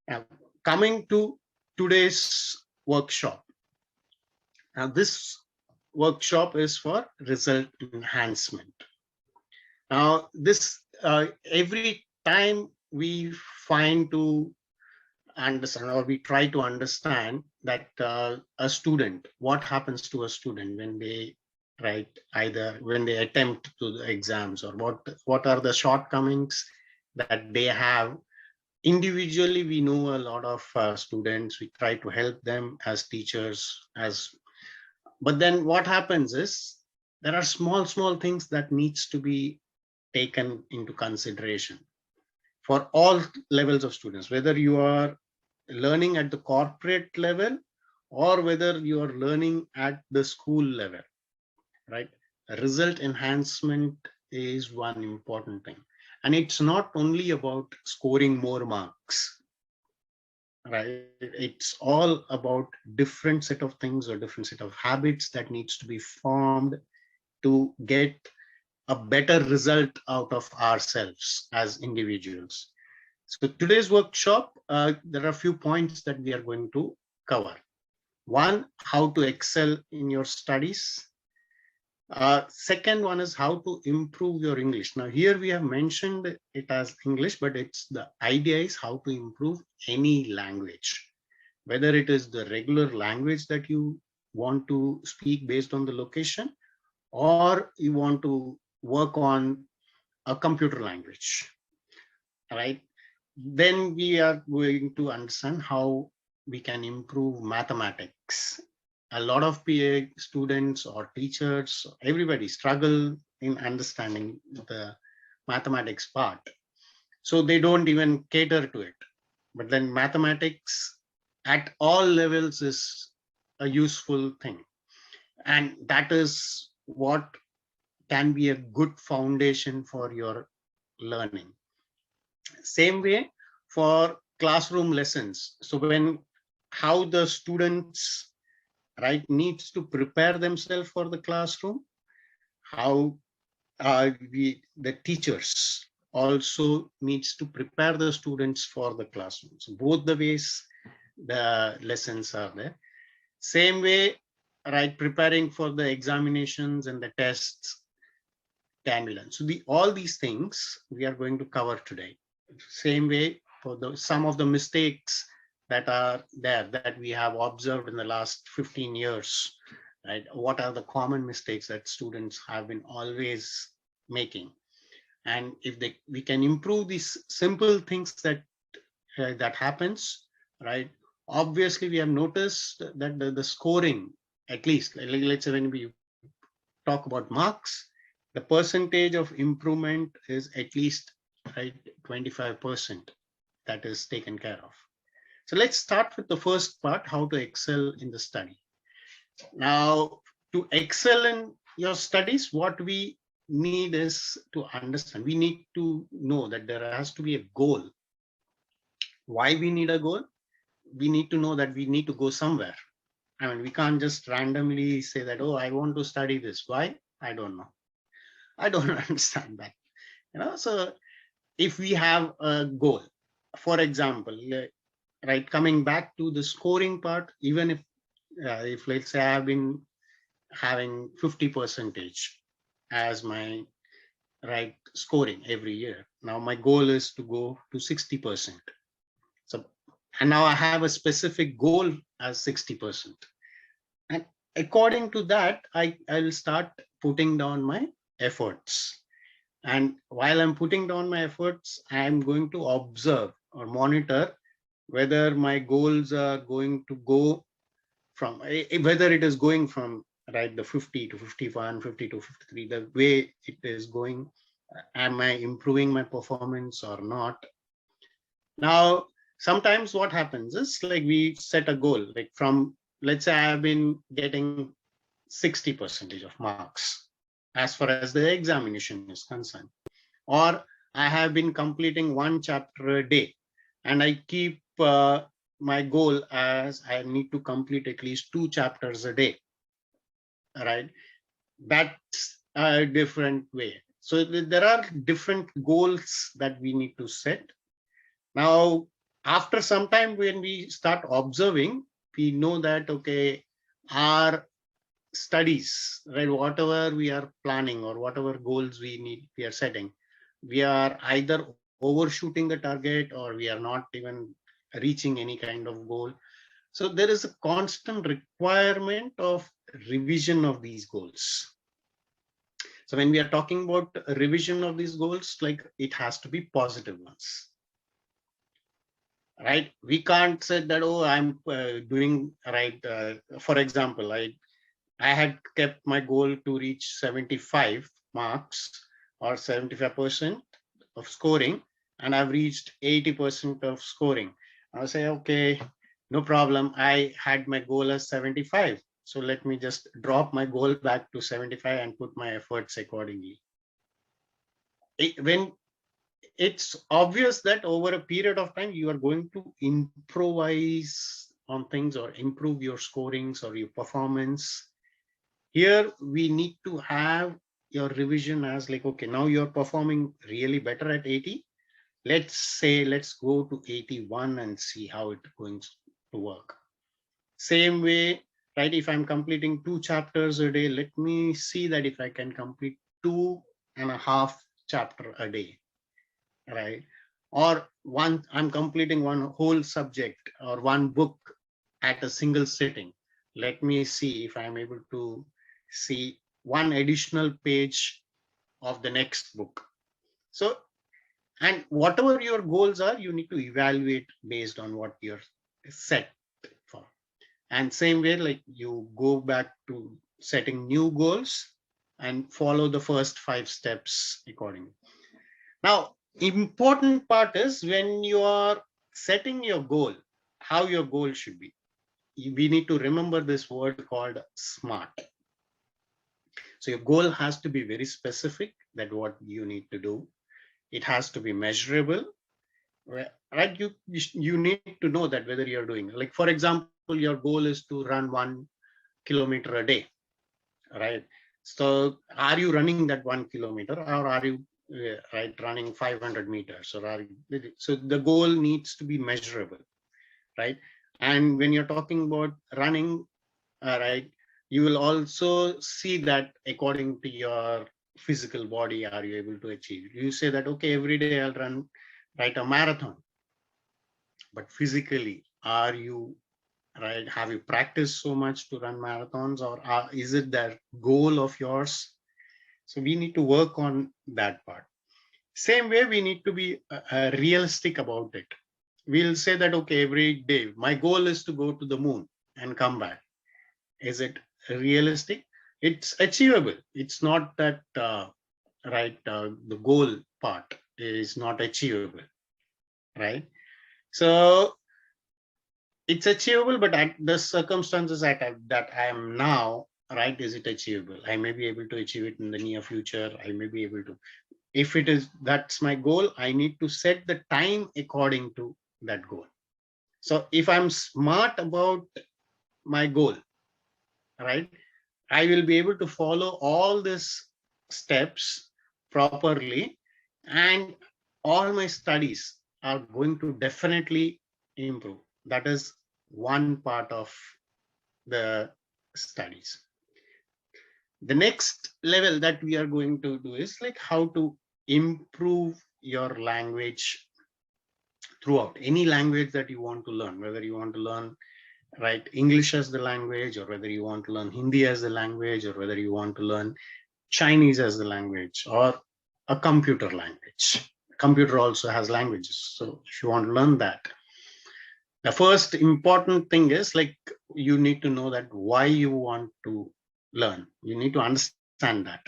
Now, coming to today's workshop. Now, this workshop is for result enhancement. Now, this every time we find to understand, or we try to understand that a student, what happens to a student when they write, either when they attempt to the exams, or what are the shortcomings that they have. Individually, we know a lot of students, we try to help them as teachers, but then what happens is there are small things that needs to be taken into consideration for all levels of students, whether you are learning at the corporate level or whether you are learning at the school level, right? Result enhancement is one important thing. And it's not only about scoring more marks, right? It's all about different set of things or different set of habits that needs to be formed to get a better result out of ourselves as individuals. So today's workshop, there are a few points that we are going to cover. One, how to excel in your studies. Second one is how to improve your English. Now here we have mentioned it as English, but it's the idea is how to improve any language, whether it is the regular language that you want to speak based on the location, or you want to work on a computer language, right? Then we are going to understand how we can improve mathematics. A lot of PA students or teachers, everybody struggle in understanding the mathematics part. So they don't even cater to it. But then mathematics at all levels is a useful thing. And that is what can be a good foundation for your learning. Same way for classroom lessons. So how the students, right, needs to prepare themselves for the classroom, how the teachers also needs to prepare the students for the classroom. So both the ways the lessons are there. Same way, right, preparing for the examinations and the tests can be done. So all these things we are going to cover today. Same way for some of the mistakes that are there that we have observed in the last 15 years, right? What are the common mistakes that students have been always making? And if we can improve these simple things that happens, right? Obviously, we have noticed that the scoring, at least, let's say when we talk about marks, the percentage of improvement is at least, right, 25% that is taken care of. So let's start with the first part, how to excel in the study. Now, to excel in your studies, what we need is to understand, we need to know that there has to be a goal. Why we need a goal? We need to know that we need to go somewhere. I mean, we can't just randomly say that, oh, I want to study this. Why? I don't know. I don't understand that. So if we have a goal, for example, right, coming back to the scoring part, even if let's say I've been having 50% as my right scoring every year. Now my goal is to go to 60%. So, and now I have a specific goal as 60%. And according to that, I will start putting down my efforts. And while I'm putting down my efforts, I'm going to observe or monitor whether my goals are going to go from, whether it is going from, right, the 50 to 51, 50 to 53, the way it is going. Am I improving my performance or not? Now, sometimes what happens is, like, we set a goal, like from, let's say I have been getting 60% of marks as far as the examination is concerned, or I have been completing one chapter a day, and I keep my goal as I need to complete at least 2 chapters a day, right? That's a different way. So there are different goals that we need to set. Now, after some time, when we start observing, we know that, okay, our studies, right, whatever we are planning or whatever goals we are setting, we are either overshooting the target or we are not even reaching any kind of goal. So there is a constant requirement of revision of these goals. So when we are talking about revision of these goals, like, it has to be positive ones, right? We can't say that, oh, I'm doing right. For example, I had kept my goal to reach 75 marks or 75% of scoring, and I've reached 80% of scoring. I'll say, okay, no problem. I had my goal as 75. So let me just drop my goal back to 75 and put my efforts accordingly. When it's obvious that over a period of time, you are going to improvise on things or improve your scorings or your performance. Here we need to have your revision as like, okay, now you're performing really better at 80. Let's go to 81 and see how it's going to work. Same way, right? If I'm completing 2 chapters a day, let me see that if I can complete 2.5 chapter a day, right? Or I'm completing one whole subject or one book at a single sitting. Let me see if I'm able to see one additional page of the next book. So, and whatever your goals are, you need to evaluate based on what you're set for. And same way, like, you go back to setting new goals and follow the first 5 steps accordingly. Now, important part is when you are setting your goal, how your goal should be. We need to remember this word called SMART. So your goal has to be very specific, that what you need to do. It has to be measurable, right? You need to know that whether you're doing, like, for example, your goal is to run 1 kilometer a day, right? So are you running that 1 kilometer, or are you right running 500 meters, or are you, so the goal needs to be measurable, right? And when you're talking about running, right, you will also see that according to your physical body, are you able to achieve? You say that, okay, every day I'll run, right, a marathon, but physically, are you, right, have you practiced so much to run marathons, or is it that goal of yours? So we need to work on that part. Same way, we need to be realistic about it. We'll say that, okay, every day my goal is to go to the moon and come back. Is it realistic? It's achievable. It's not that the goal part is not achievable, right? So it's achievable, but at the circumstances that I am now, right, is it achievable? I may be able to achieve it in the near future. I may be able to. If it is, that's my goal, I need to set the time according to that goal. So if I'm smart about my goal, right, I will be able to follow all these steps properly, and all my studies are going to definitely improve. That is one part of the studies. The next level that we are going to do is like how to improve your language throughout. Any language that you want to learn, whether you want to learn, right, English as the language, or whether you want to learn Hindi as the language, or whether you want to learn Chinese as the language, or a computer language. Computer also has languages. So if you want to learn that, the first important thing is, like, you need to know that why you want to learn. You need to understand that,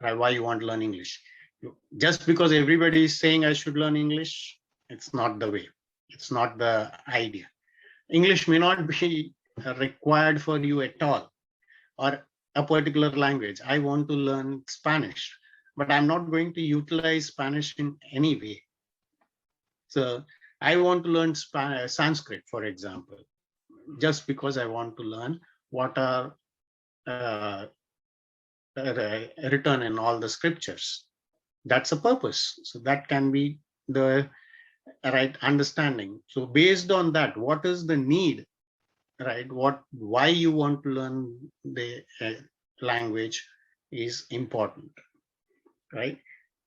right? Why you want to learn English. Just because everybody is saying I should learn English, it's not the way. It's not the idea. English may not be required for you at all, or a particular language. I want to learn Spanish, but I'm not going to utilize Spanish in any way. So I want to learn Sanskrit, for example, just because I want to learn what are uh, written in all the scriptures. That's a purpose. So that can be the right, understanding. So based on that, what is the need, right? Why you want to learn the language is important, right?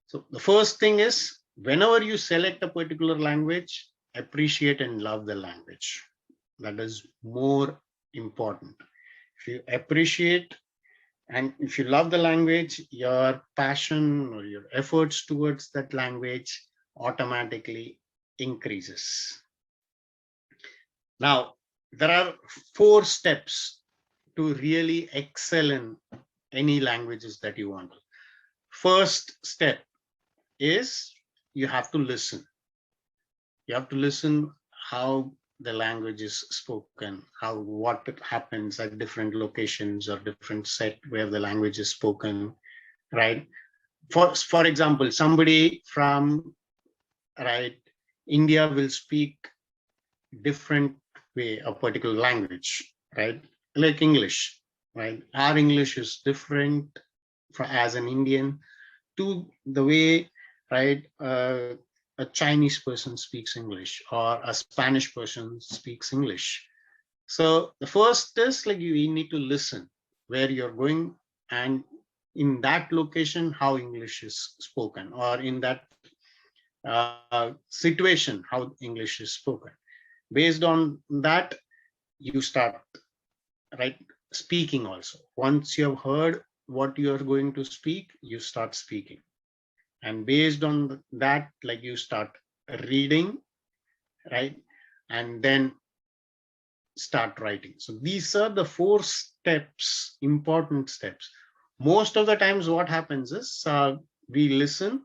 So the first thing is, whenever you select a particular language, appreciate and love the language. That is more important. If you appreciate and if you love the language, your passion or your efforts towards that language automatically increases. Now, there are 4 steps to really excel in any languages that you want. First step is you have to listen. You have to listen how the language is spoken, how what happens at different locations or different set where the language is spoken, right? For example, somebody from, right, India will speak different way a particular language, right? Like English, right? Our English is different as an Indian to the way, right, a Chinese person speaks English or a Spanish person speaks English. So the first is like you need to listen where you're going, and in that location how English is spoken, or in that situation how English is spoken. Based on that, you start, right, speaking also. Once you have heard what you are going to speak, you start speaking, and based on that, like you start reading, right, and then start writing. So these are the 4 steps, important steps. Most of the times what happens is we listen,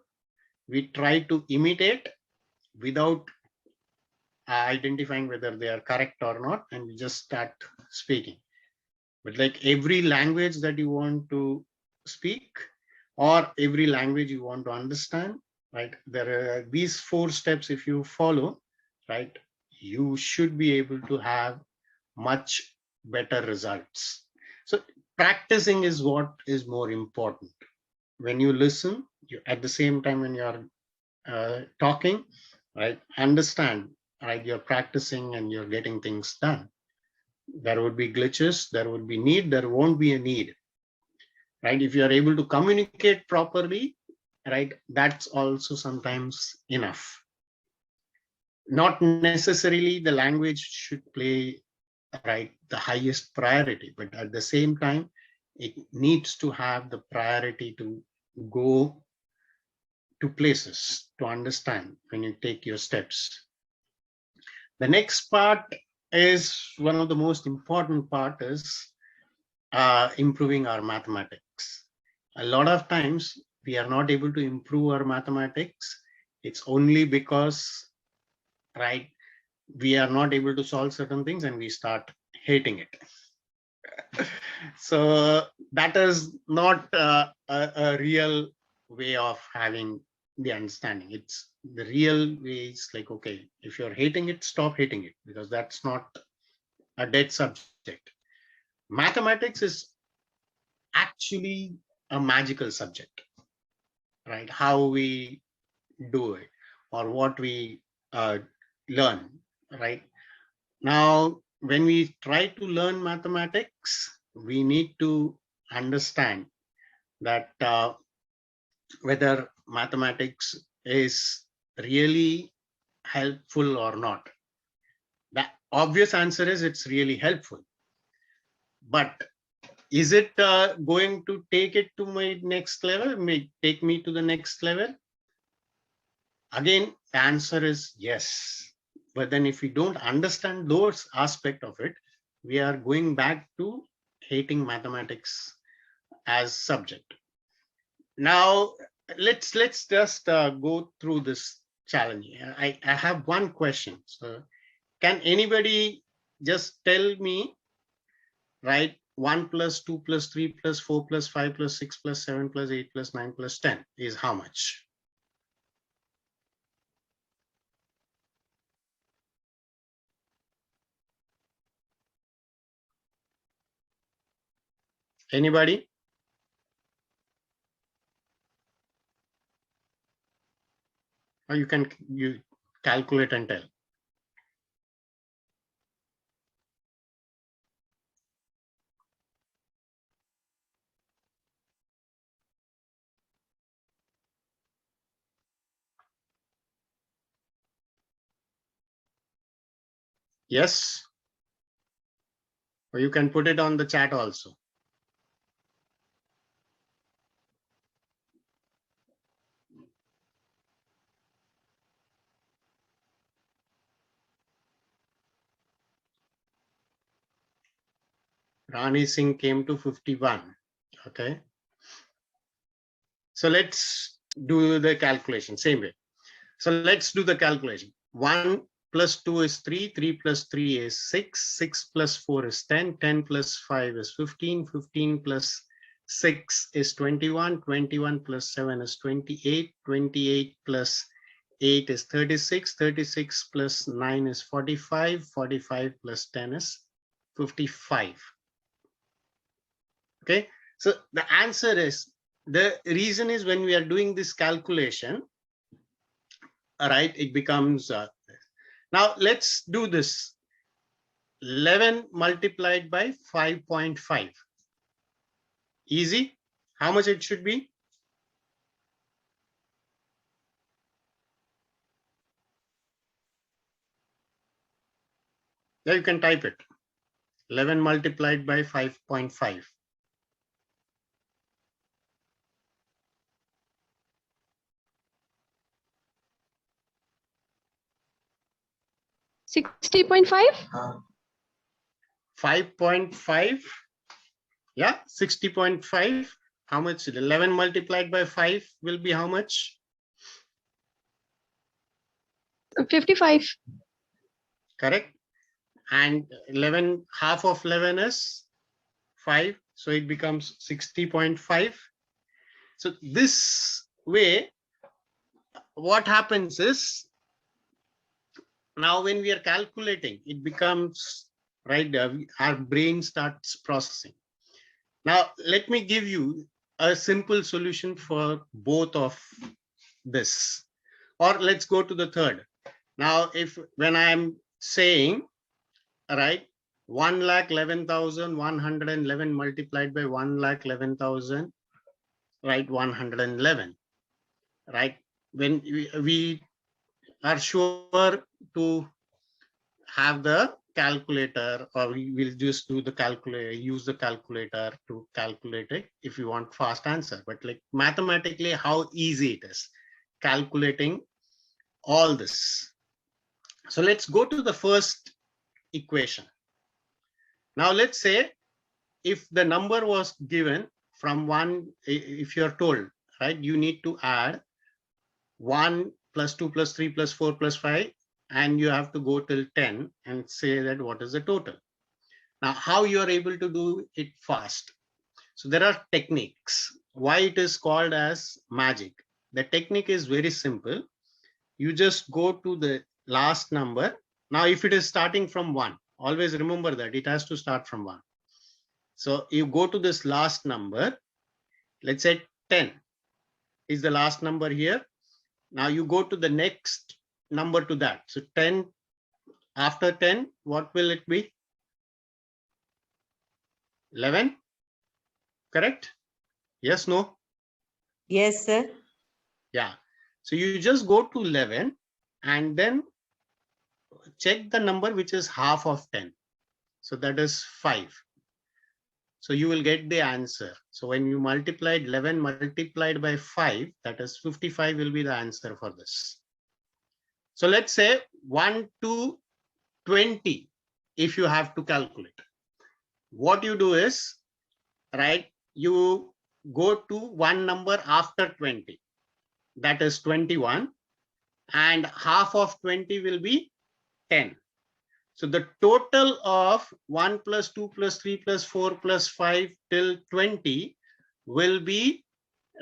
we try to imitate without identifying whether they are correct or not, and we just start speaking. But like every language that you want to speak or every language you want to understand, right, there are these 4 steps. If you follow, right, you should be able to have much better results. So practicing is what is more important. When you listen, you at the same time when you are talking, right, understand, right, you're practicing and you're getting things done. There would be glitches, there would be need, there won't be a need, right? If you are able to communicate properly, right, that's also sometimes enough. Not necessarily the language should play, right, the highest priority, but at the same time it needs to have the priority to go to places to understand when you take your steps. The next part is one of the most important part is improving our mathematics. A lot of times we are not able to improve our mathematics. It's only because, right, we are not able to solve certain things and we start hating it. So that is not a real way of having the understanding. It's the real way is like, okay, if you're hating it, stop hating it, because that's not a dead subject. Mathematics is actually a magical subject, right? How we do it or what we learn, right? Now, when we try to learn mathematics, we need to understand that whether mathematics is really helpful or not. The obvious answer is it's really helpful. But is it going to take it to my next level, may take me to the next level? Again, the answer is yes. But then if we don't understand those aspects of it, we are going back to hating mathematics as subject. Now, let's just go through this challenge. I have one question. So can anybody just tell me, right, 1 plus 2 plus 3 plus 4 plus 5 plus 6 plus 7 plus 8 plus 9 plus 10 is how much? Anybody? Or you can Calculate and tell. Yes. Or you can put it on the chat also. Rani Singh came to 51. Okay. So let's do the calculation same way. So let's do the calculation. 1 plus 2 is 3, 3 plus 3 is 6, 6 plus 4 is 10, 10 plus 5 is 15, 15 plus 6 is 21, 21 plus 7 is 28, 28 plus 8 is 36, 36 plus 9 is 45, 45 plus 10 is 55. Okay, so the answer is, the reason is when we are doing this calculation, all right, it becomes now let's do this. 11 multiplied by 5.5. Easy. How much it should be? Yeah, you can type it. 11 multiplied by 5.5. $60.5. 5.5. Yeah, 60.5. How much? 11 multiplied by 5 will be how much? 55. Correct. And 11, half of 11 is 5. So it becomes 60.5. So this way, what happens is, now when we are calculating, it becomes, right, our brain starts processing. Now, let me give you a simple solution for both of this. Or let's go to the third. Now, if when I'm saying, right, 1,11,111 multiplied by 1,11,000, right, 111, right? When we are sure to have the calculator, or we will just do the calculator, use the calculator to calculate it if you want fast answer. But like mathematically, how easy it is calculating all this. So let's go to the first equation. Now let's say if the number was given from 1, if you're told, right, you need to add 1 plus 2 plus 3 plus 4 plus 5, and you have to go till 10 and say that what is the total. Now, how you are able to do it fast? So there are techniques. Why it is called as magic? The technique is very simple. You just go to the last number. Now, if it is starting from 1, always remember that it has to start from 1. So you go to this last number. Let's say 10 is the last number here. Now you go to the next number to that. So 10, after 10, what will it be? 11, correct? Yes, no? Yes, sir. Yeah. So you just go to 11 and then check the number which is half of 10. So that is 5. So you will get the answer. So when you multiply 11 multiplied by 5, that is 55 will be the answer for this. So let's say 1 to 20, if you have to calculate. What you do is, right, you go to one number after 20, that is 21, and half of 20 will be 10. So the total of 1 plus 2 plus 3 plus 4 plus 5 till 20 will be,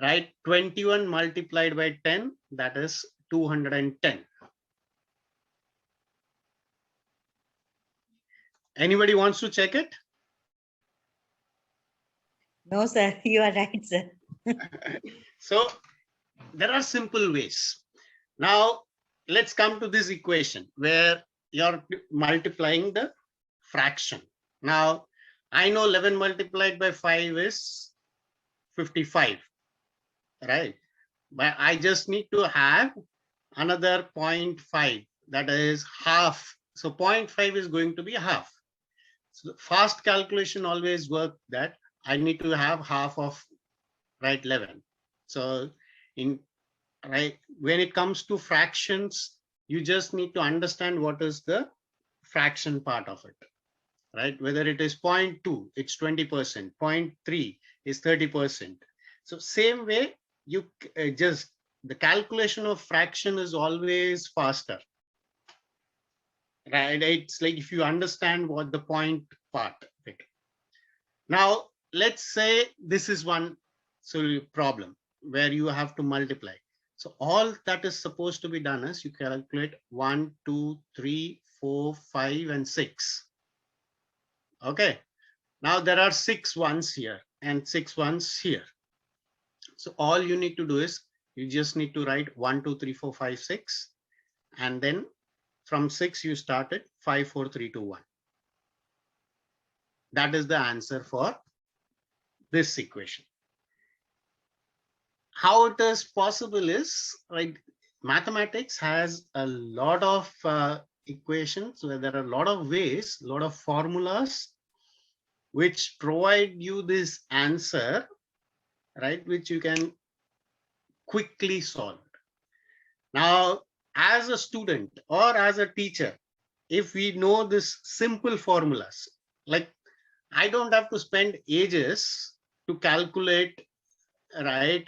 right, 21 multiplied by 10, that is 210. Anybody wants to check it? No, sir. You are right, sir. So there are simple ways. Now, let's come to this equation where you're multiplying the fraction. Now, I know 11 multiplied by 5 is 55, right? But I just need to have another 0.5, that is half. So 0.5 is going to be half. So fast calculation always work that I need to have half of, right, 11. So in, right, when it comes to fractions, you just need to understand what is the fraction part of it, right? Whether it is 0.2, it's 20%, 0.3 is 30%. So same way, you just, the calculation of fraction is always faster, right? It's like if you understand what the point part of it. Now, let's say this is one problem where you have to multiply. So all that is supposed to be done is you calculate 1, 2, 3, 4, 5, and 6. Okay. Now there are 6 ones here and 6 ones here. So all you need to do is you just need to write 1, 2, 3, 4, 5, 6. And then from 6 you started 5, 4, 3, 2, 1. That is the answer for this equation. How it is possible is, right, mathematics has a lot of equations where there are a lot of ways, a lot of formulas which provide you this answer, right, which you can quickly solve. Now, as a student or as a teacher, if we know this simple formulas, like I don't have to spend ages to calculate, right?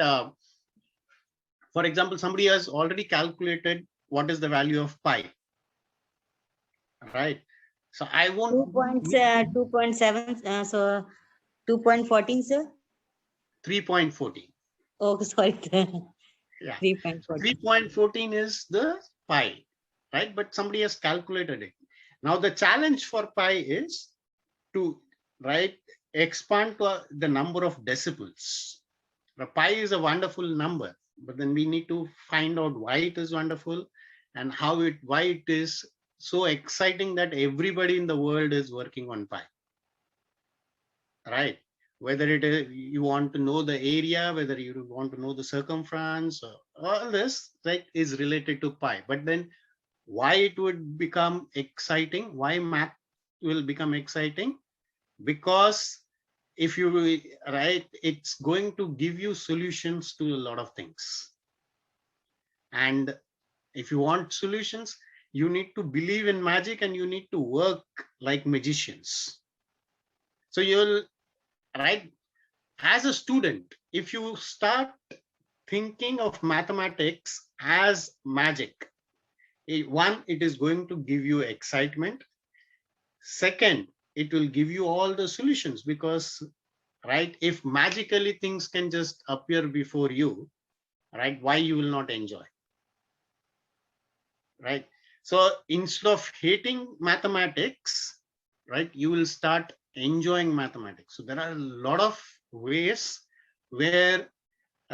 For example, somebody has already calculated what is the value of pi, right? So I won't. 2.7, so 2.14, sir. 3.14. Oh, sorry. Yeah. 3.14. 3.14 is the pi, right? But somebody has calculated it. Now the challenge for pi is to, right, expand to the number of decibels. The pi is a wonderful number, but then we need to find out why it is wonderful and why it is so exciting that everybody in the world is working on pi, right? Whether it is you want to know the area, whether you want to know the circumference, all this, right, is related to pi. But then why it would become exciting, why math will become exciting? Because if you, right, it's going to give you solutions to a lot of things. And if you want solutions, you need to believe in magic and you need to work like magicians. So you'll, right, as a student, if you start thinking of mathematics as magic, one, it is going to give you excitement. Second, it will give you all the solutions because, right, if magically things can just appear before you, right, why you will not enjoy, right? So instead of hating mathematics, right, you will start enjoying mathematics. So there are a lot of ways where,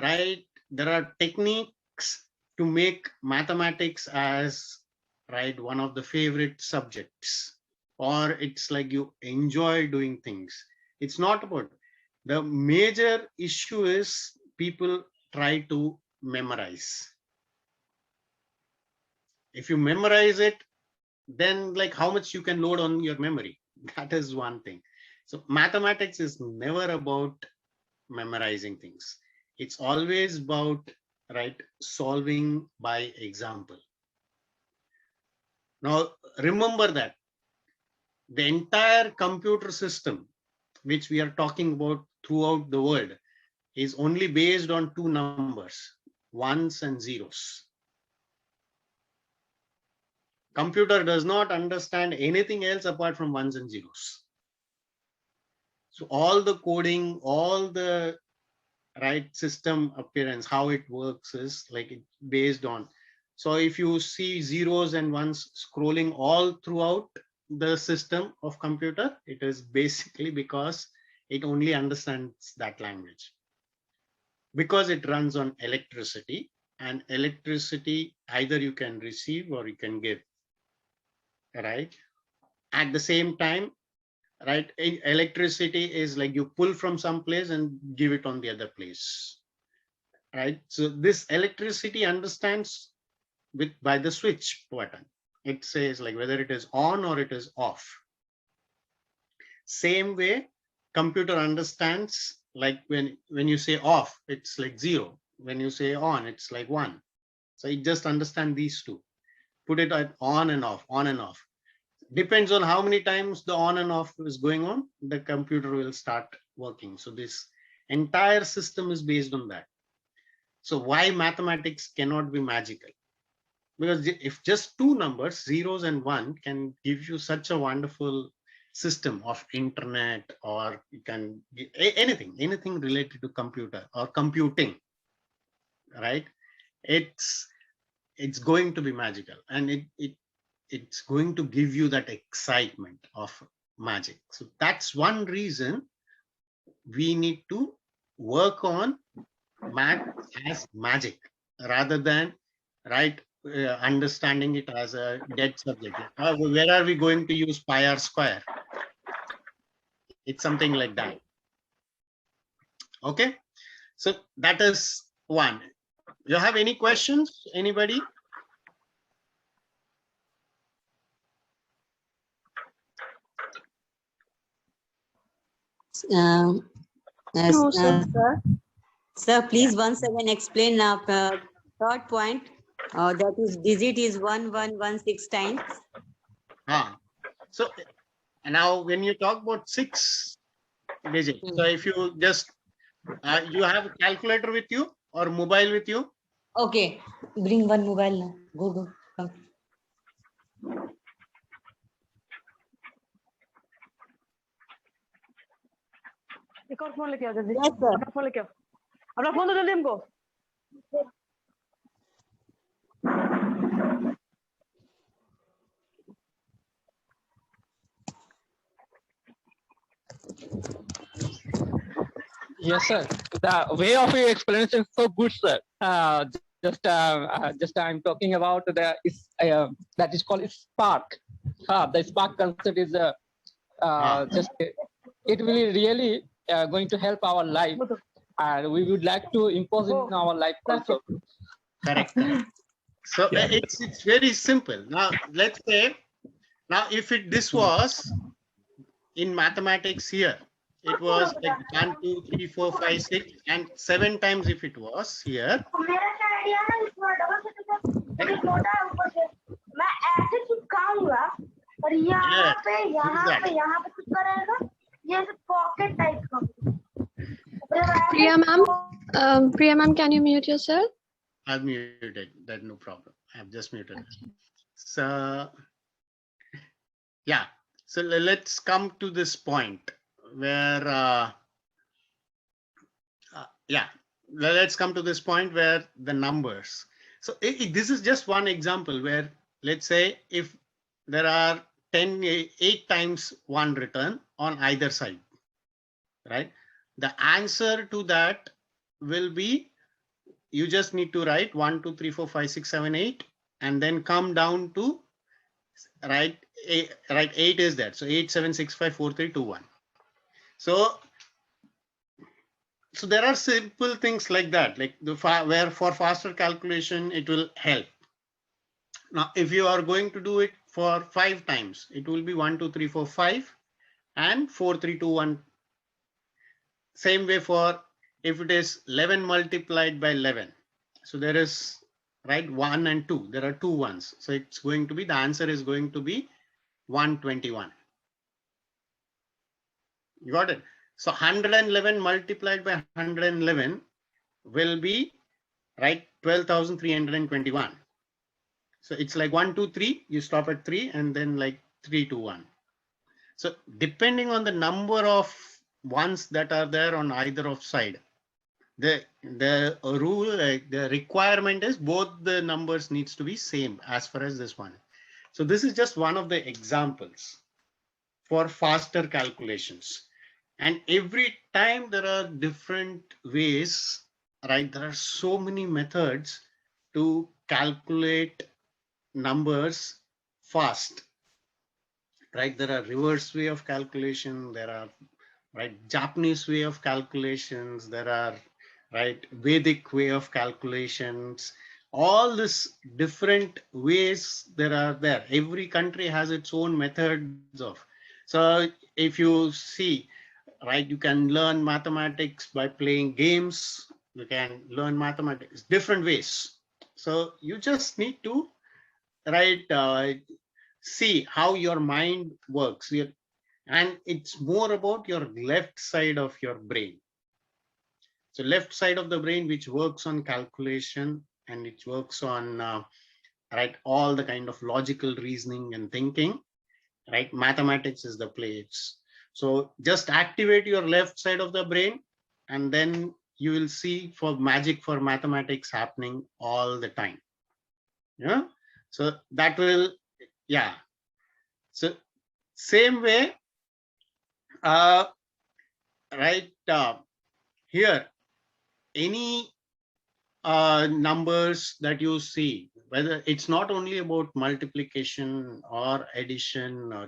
right, there are techniques to make mathematics as, right, one of the favorite subjects, or it's like you enjoy doing things. It's not about, the major issue is people try to memorize. If you memorize it, then like how much you can load on your memory, that is one thing. So mathematics is never about memorizing things. It's always about, right, solving by example. Now remember that the entire computer system which we are talking about throughout the world is only based on two numbers, ones and zeros. Computer does not understand anything else apart from ones and zeros. So all the coding, all the, right, system appearance, how it works is like it based on. So if you see zeros and ones scrolling all throughout the system of computer, it is basically because it only understands that language. Because it runs on electricity, and electricity, either you can receive or you can give, right? At the same time, right, electricity is like you pull from some place and give it on the other place, right? So this electricity understands with by the switch button. It says like whether it is on or it is off. Same way, computer understands like when you say off, it's like 0. When you say on, it's like 1. So it just understand these two. Put it at on and off, on and off. Depends on how many times the on and off is going on, the computer will start working. So this entire system is based on that. So why mathematics cannot be magical? Because if just two numbers, zeros and one, can give you such a wonderful system of internet, or you can anything related to computer or computing, right? It's going to be magical, and it's going to give you that excitement of magic. So that's one reason we need to work on math as magic rather than, right, understanding it as a dead subject. Where are we going to use pi r square? It's something like that. Okay, so that is one. You have any questions, anybody? Yes, No, sir. sir, please once again explain now third point. That is digit is 1116 times. So now when you talk about 6 digits, so if you just you have a calculator with you or mobile with you? Okay, bring one mobile now. Go. Come. एक और phone लेके आओ जल्दी। Yes, sir. अपना phone लेके आओ, अपना phone दो जल्दी हमको। Yes, sir. The way of your explanation is so good, sir. Just I'm talking about the that is called spark. The spark concept is just it will really going to help our life, and we would like to impose in our life also. Correct. So it's very simple. Now let's say, now if this was in mathematics here, it was like 1 2 3 4 5 6 and 7 times. If it was here, Priya ma'am, can you mute yourself? I've muted that, no problem. I've just muted it. So yeah, so let's come to this point where let's come to this point where the numbers. So this is just one example where, let's say, if there are 8 times 1 written on either side, right? The answer to that will be, you just need to write 1 2 3 4 5 6 7 8 and then come down to right 8 is that. So 8 7 6 5 4 3 2 1. So there are simple things like that, like where for faster calculation it will help. Now if you are going to do it for 5 times, it will be 1 2 3 4 5 and 4 3 2 1. Same way for if it is 11 multiplied by 11. So there is, right, 1 and 2. There are 2 ones. So it's going to be, the answer is going to be 121. You got it? So 111 multiplied by 111 will be, right, 12,321. So it's like 1 2 3, you stop at 3 and then like 3 2 1. So depending on the number of ones that are there on either of side, the rule, the requirement is both the numbers needs to be same as far as this one. So this is just one of the examples for faster calculations, and every time there are different ways, right? There are so many methods to calculate numbers fast, right? There are reverse way of calculation. There are, right, Japanese way of calculations. There are, right, Vedic way of calculations. All this different ways there are there. Every country has its own methods of. So if you see, right, you can learn mathematics by playing games. You can learn mathematics different ways. So you just need to, right, see how your mind works. And it's more about your left side of your brain. So left side of the brain, which works on calculation and it works on, right, all the kind of logical reasoning and thinking, right? Mathematics is the place. So just activate your left side of the brain, and then you will see for magic for mathematics happening all the time. Yeah. So that will, yeah. So same way, right, here, any numbers that you see, whether it's not only about multiplication or addition, or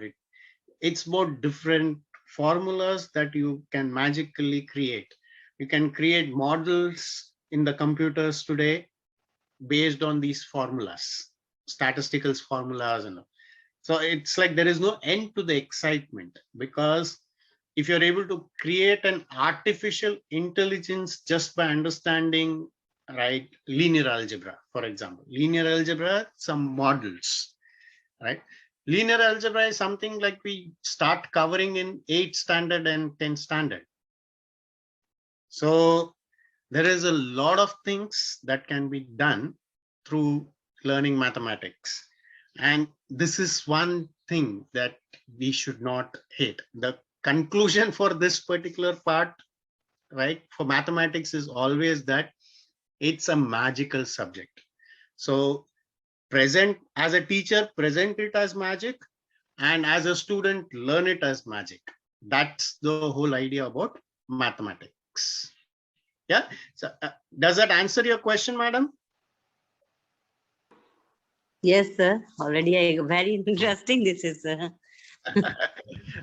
it's about different formulas that you can magically create. You can create models in the computers today based on these formulas, statistical formulas, and so it's like there is no end to the excitement, because if you're able to create an artificial intelligence just by understanding, right, linear algebra, for example, linear algebra, some models, right? Linear algebra is something like we start covering in 8th standard and 10th standard. So there is a lot of things that can be done through learning mathematics. And this is one thing that we should not hate. The conclusion for this particular part, right, for mathematics is always that it's a magical subject. So present, as a teacher, present it as magic, and as a student, learn it as magic. That's the whole idea about mathematics. Yeah. So does that answer your question, madam? Yes, sir. Already very interesting this is, sir.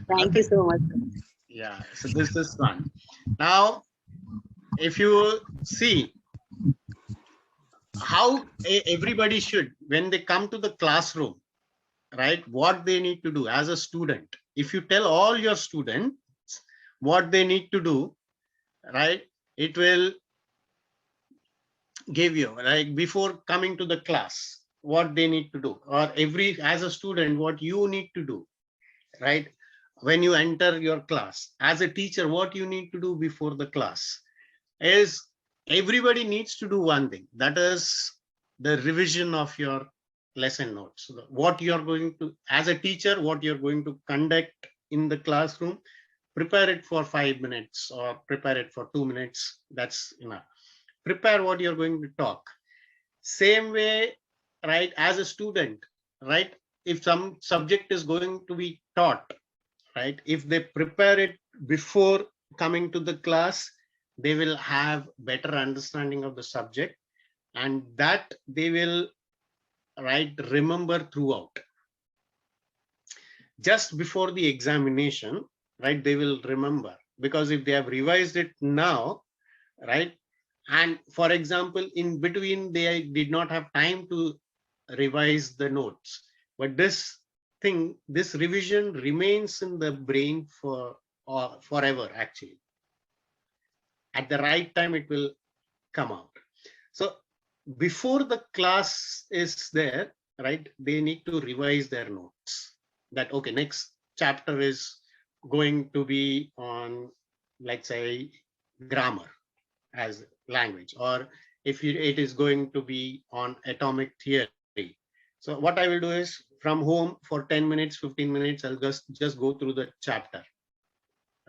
Thank you so much. Yeah. So this is one. Now, if you see how everybody should, when they come to the classroom, right, what they need to do as a student. If you tell all your students what they need to do, right, it will give you, like, before coming to the class, what they need to do, or every, as a student, what you need to do, right, when you enter your class. As a teacher, what you need to do before the class is, everybody needs to do one thing, that is the revision of your lesson notes. So what you're going to, as a teacher, what you're going to conduct in the classroom, prepare it for 5 minutes or prepare it for 2 minutes. That's enough. Prepare what you're going to talk. Same way, right, as a student, right, if some subject is going to be taught, right, if they prepare it before coming to the class, they will have better understanding of the subject, and that they will, right, remember throughout. Just before the examination, right, they will remember, because if they have revised it now, right, and for example, in between they did not have time to revise the notes, but this thing, this revision remains in the brain for forever. Actually, at the right time it will come out. So before the class is there, right, they need to revise their notes, that okay, next chapter is going to be on, let's say, grammar as language, or if it is going to be on atomic theory. So what I will do is, from home for 10 minutes, 15 minutes, I'll just go through the chapter,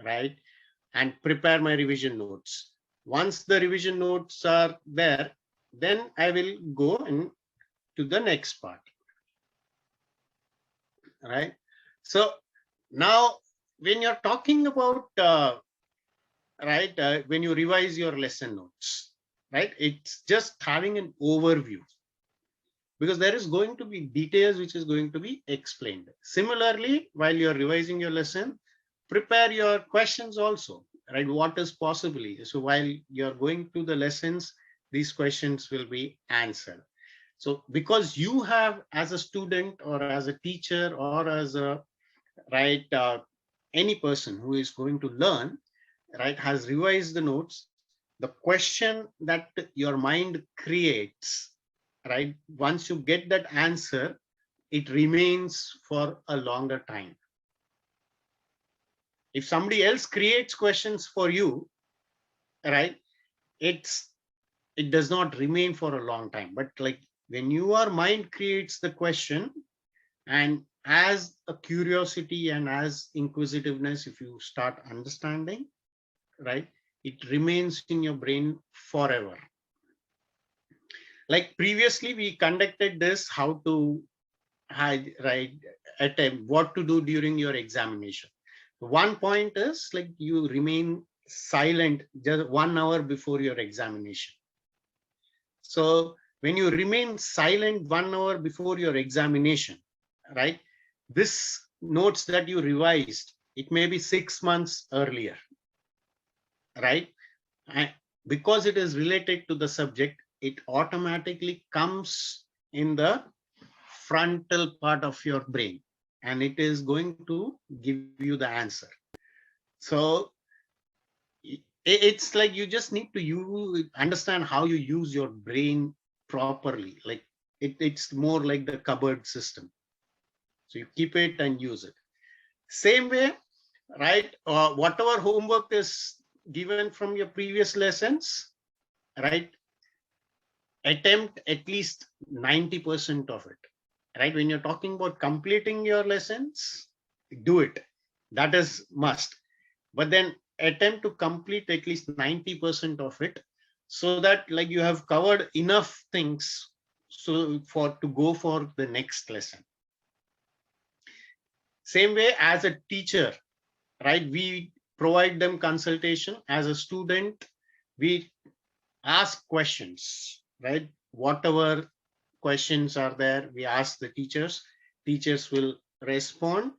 right, and prepare my revision notes. Once the revision notes are there, then I will go in to the next part, right? So now when you're talking about, right, when you revise your lesson notes, right, it's just having an overview. because there is going to be details which is going to be explained. Similarly, while you're revising your lesson, prepare your questions also, right? What is possibly, so while you're going through the lessons, these questions will be answered. So because you have, as a student or as a teacher or as a, right, any person who is going to learn, right, has revised the notes, the question that your mind creates, right, once you get that answer, it remains for a longer time. If somebody else creates questions for you, right, it does not remain for a long time. But like when your mind creates the question, and as a curiosity and as inquisitiveness, if you start understanding, right, it remains in your brain forever. Like previously we conducted this, how to right, attempt what to do during your examination. One point is like you remain silent just 1 hour before your examination. So when you remain silent 1 hour before your examination, right, this notes that you revised, it may be 6 months earlier, right, and because it is related to the subject, it automatically comes in the frontal part of your brain, and it is going to give you the answer. So it's like you just need to understand how you use your brain properly. Like it's more like the cupboard system. So you keep it and use it. Same way, right? Whatever homework is given from your previous lessons, right? Attempt at least 90% of it, right? When you're talking about completing your lessons, do it. That is must. But then attempt to complete at least 90% of it, so that like you have covered enough things so to go for the next lesson. Same way as a teacher, right? We provide them consultation. As a student, we ask questions, right? Whatever questions are there, we ask the teachers. Teachers will respond,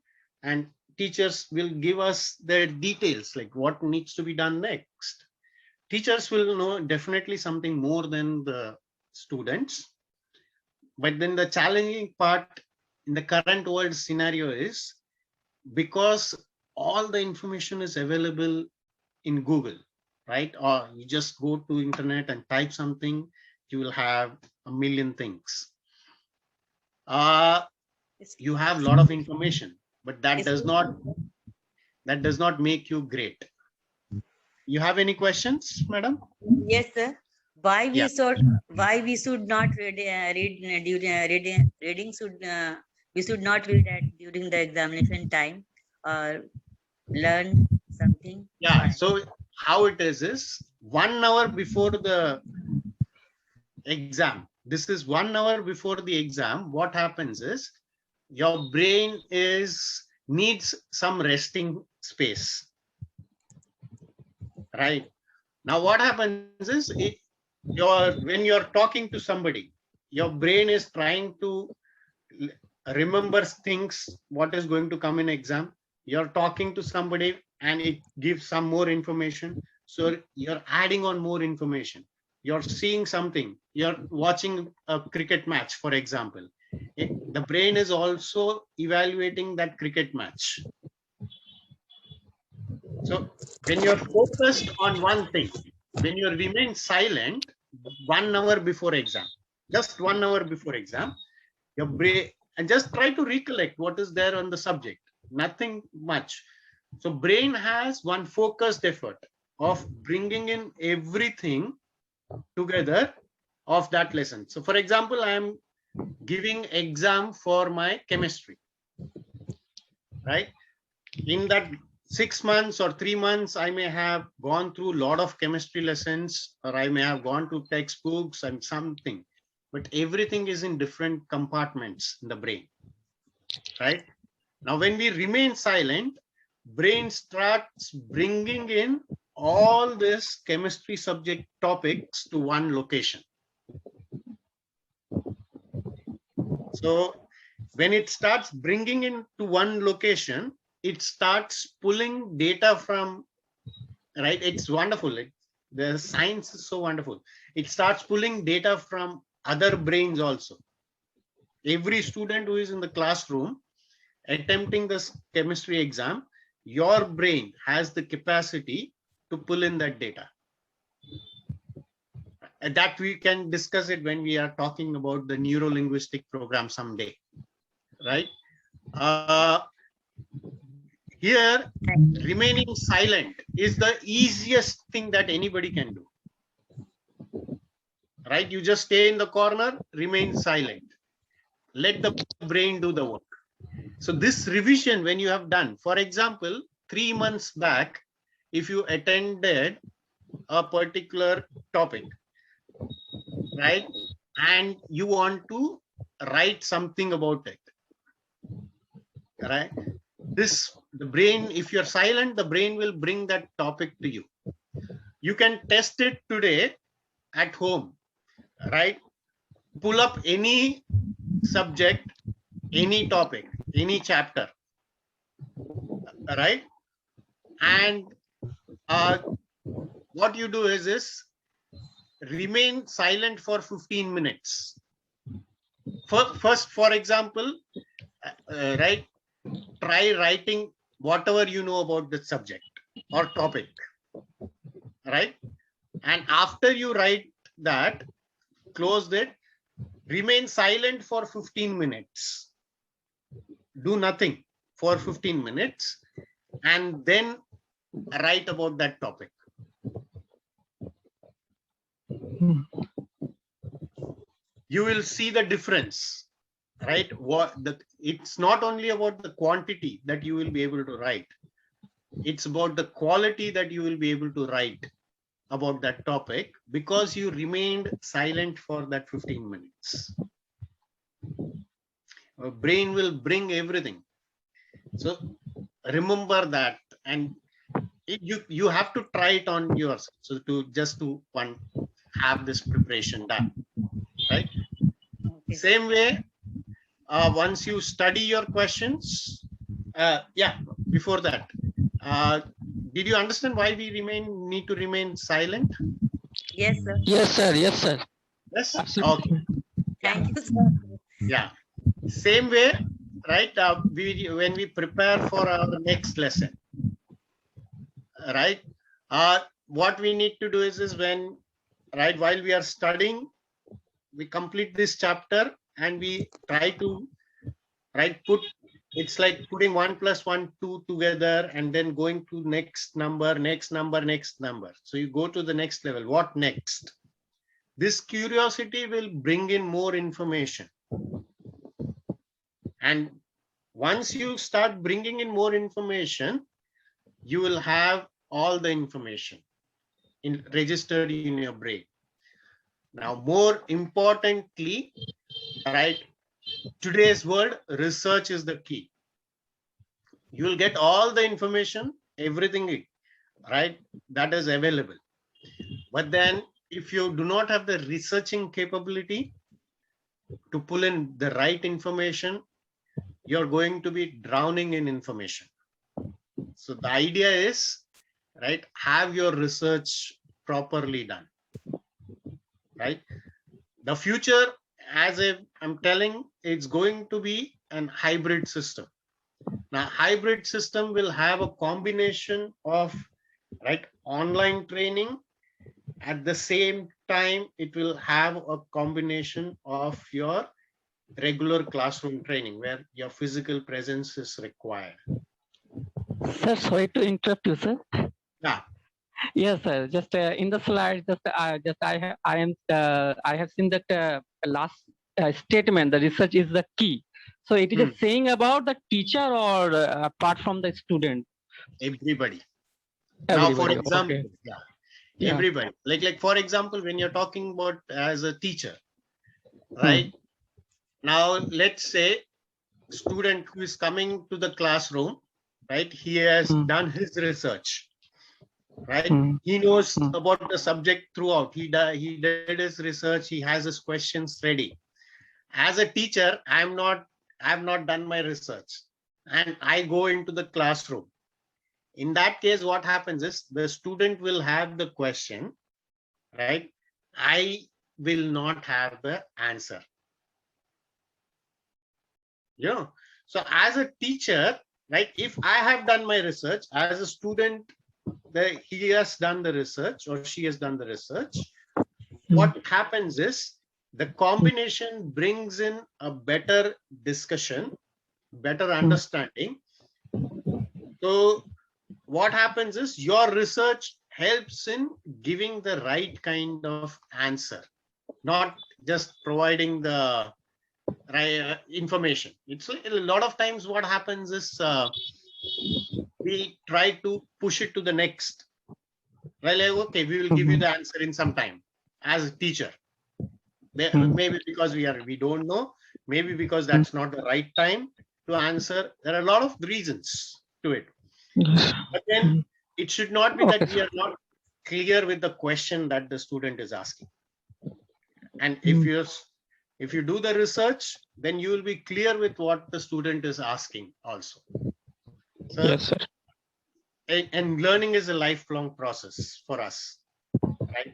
and teachers will give us their details, like what needs to be done next. Teachers will know definitely something more than the students. But then the challenging part in the current world scenario is, because all the information is available in Google, right? Or you just go to internet and type something, you will have a million things. You have a lot of information, but that does not make you great. You have any questions, madam? Yes, sir. Why we Yeah. should not read during reading we should not read during the examination time or learn something. Yeah. Why? So how it is 1 hour before the exam. This is 1 hour before the exam. What happens is your brain needs some resting space, right? Now what happens is when you're talking to somebody, your brain is trying to remember things, what is going to come in exam. You're talking to somebody and it gives some more information, so you're adding on more information. You're seeing something, you're watching a cricket match, for example. The brain is also evaluating that cricket match. So when you're focused on one thing, when you remain silent 1 hour before exam, just 1 hour before exam, your brain, and just try to recollect what is there on the subject, nothing much. So brain has one focused effort of bringing in everything together of that lesson. So for example, I am giving exam for my chemistry, right? In that 6 months or 3 months, I may have gone through a lot of chemistry lessons, or I may have gone to textbooks and something, but everything is in different compartments in the brain, right? Now, when we remain silent, brain starts bringing in all this chemistry subject topics to one location. So when it starts bringing into one location, it starts pulling data from, right? It's wonderful. The science is so wonderful. It starts pulling data from other brains also. Every student who is in the classroom attempting this chemistry exam, your brain has the capacity to pull in that data. And that we can discuss it when we are talking about the neuro-linguistic program someday, right? Here, remaining silent is the easiest thing that anybody can do, right? You just stay in the corner, remain silent. Let the brain do the work. So this revision, when you have done, for example, 3 months back, if you attended a particular topic, right, and you want to write something about it, right? The brain, if you're silent, the brain will bring that topic to you. You can test it today at home, right? Pull up any subject, any topic, any chapter, right? And what you do is remain silent for 15 minutes. First, for example, right, try writing whatever you know about the subject or topic, right? And after you write that, close it, remain silent for 15 minutes. Do nothing for 15 minutes and then write about that topic. You will see the difference, right? It's not only about the quantity that you will be able to write. It's about the quality that you will be able to write about that topic because you remained silent for that 15 minutes. Our brain will bring everything. So remember that, and you have to try it on yours. So to have this preparation done, right? Okay. Same way, once you study your questions, before that, did you understand why we need to remain silent? Yes, sir. Yes, sir. Yes, sir. Yes. Absolutely. Okay. Thank you, sir. Yeah. Same way, right? When we prepare for our next lesson, right? What we need to do is when, right, while we are studying, we complete this chapter and we try to, right, it's like putting 1 + 1, 2 together and then going to next number, next number, next number. So you go to the next level. What next? This curiosity will bring in more information. And once you start bringing in more information, you will have all the information registered in your brain. Now, more importantly, right, today's world, research is the key. You will get all the information, everything, right, that is available. But then if you do not have the researching capability to pull in the right information, you're going to be drowning in information. So the idea is, right, have your research properly done, right? The future, as I'm telling, it's going to be an hybrid system. Now, hybrid system will have a combination of, right, online training. At the same time, it will have a combination of your regular classroom training where your physical presence is required. Sir, sorry to interrupt you, sir. Yeah. Yes, sir. Just in the slide, I have seen that last statement. The research is the key. So it is saying about the teacher or apart from the student. Everybody. Everybody. Now, for example, okay. Everybody. Like for example, when you're talking about as a teacher, right? Now, let's say student who is coming to the classroom, right? He has done his research, right? He knows about the subject throughout. He did his research. He has his questions ready. As a teacher, I have not done my research and I go into the classroom. In that case, what happens is the student will have the question, right? I will not have the answer. So as a teacher, right, if I have done my research, as a student, he has done the research or she has done the research, what happens is the combination brings in a better discussion, better understanding. So what happens is your research helps in giving the right kind of answer, not just providing the right information. It's a lot of times what happens is we try to push it to the next. Right? Like, okay, we will give you the answer in some time as a teacher. Maybe because we don't know, maybe because that's not the right time to answer. There are a lot of reasons to it. But then it should not be that we are not clear with the question that the student is asking. And if you do the research, then you will be clear with what the student is asking also. So, yes, sir. And learning is a lifelong process for us, right?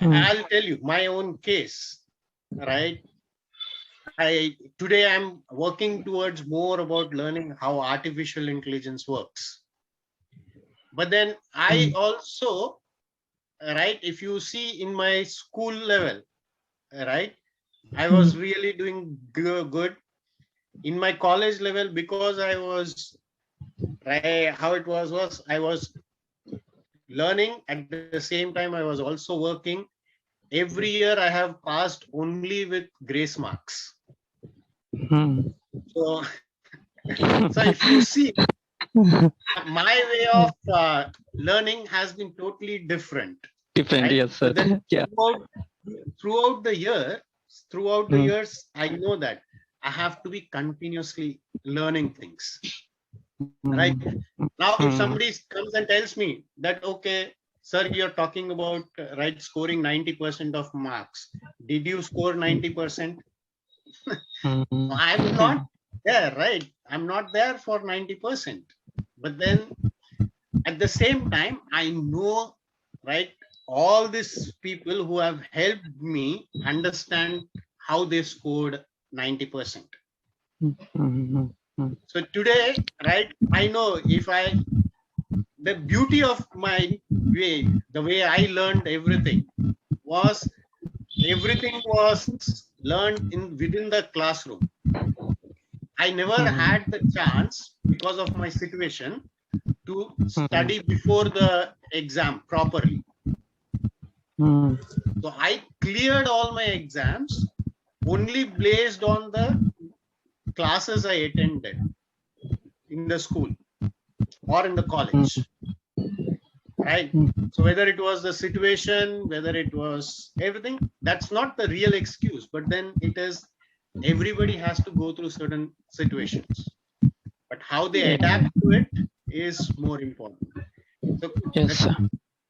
I'll tell you my own case, right? Today I'm working towards more about learning how artificial intelligence works. But then I also, right, if you see in my school level, right, I was really doing good. In my college level, because I was, right, how it was I was learning at the same time I was also working. Every year I have passed only with grace marks. So, so if you see, my way of learning has been totally different. Different, right? yes, sir. So then Yeah. throughout the years, I know that I have to be continuously learning things. Right now, if somebody comes and tells me that, okay, sir, you're talking about right scoring 90% of marks. Did you score 90%? I'm not there, right? I'm not there for 90%. But then at the same time, I know, right, all these people who have helped me understand how they scored 90%. So today, right, I know the beauty of my way, the way I learned everything was learned within the classroom. I never had the chance because of my situation to study before the exam properly. So I cleared all my exams only based on the classes I attended in the school or in the college. Right? So whether it was the situation, whether it was everything, that's not the real excuse. But then it is, everybody has to go through certain situations. But how they adapt to it is more important. So Yes, sir.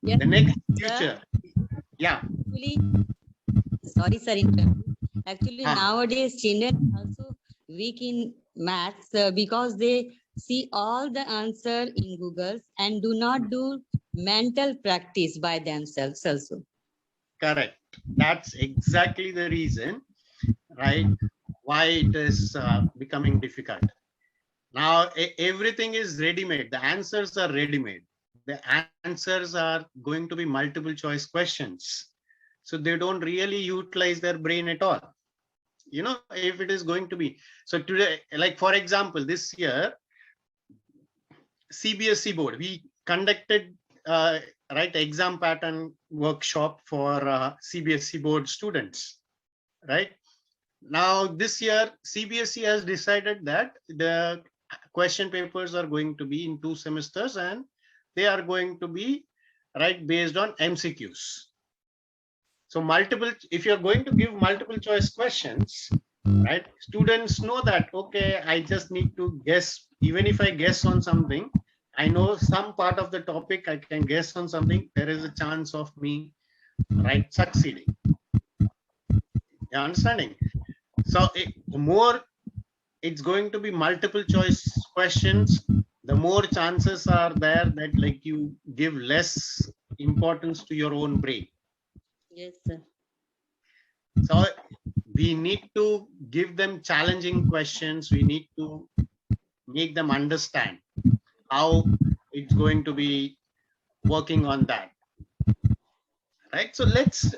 the next future. Yeah. Actually, sorry, sir. Actually, nowadays children also weak in maths because they see all the answer in Google and do not do mental practice by themselves also. Correct. That's exactly the reason, right, why it is becoming difficult. Now, everything is ready-made. The answers are ready-made. The answers are going to be multiple choice questions. So they don't really utilize their brain at all. If it is going to be. So today, like for example, this year, CBSE board, we conducted exam pattern workshop for CBSE board students, right? Now this year, CBSE has decided that the question papers are going to be in 2 semesters and they are going to be based on MCQs. So if you're going to give multiple choice questions, right, students know that, okay, I just need to guess. Even if I guess on something, I know some part of the topic, I can guess on something, there is a chance of me succeeding. You're understanding? So the more it's going to be multiple choice questions, the more chances are there that like you give less importance to your own brain. Yes, sir. So we need to give them challenging questions. We need to make them understand how it's going to be working on that. Right. So let's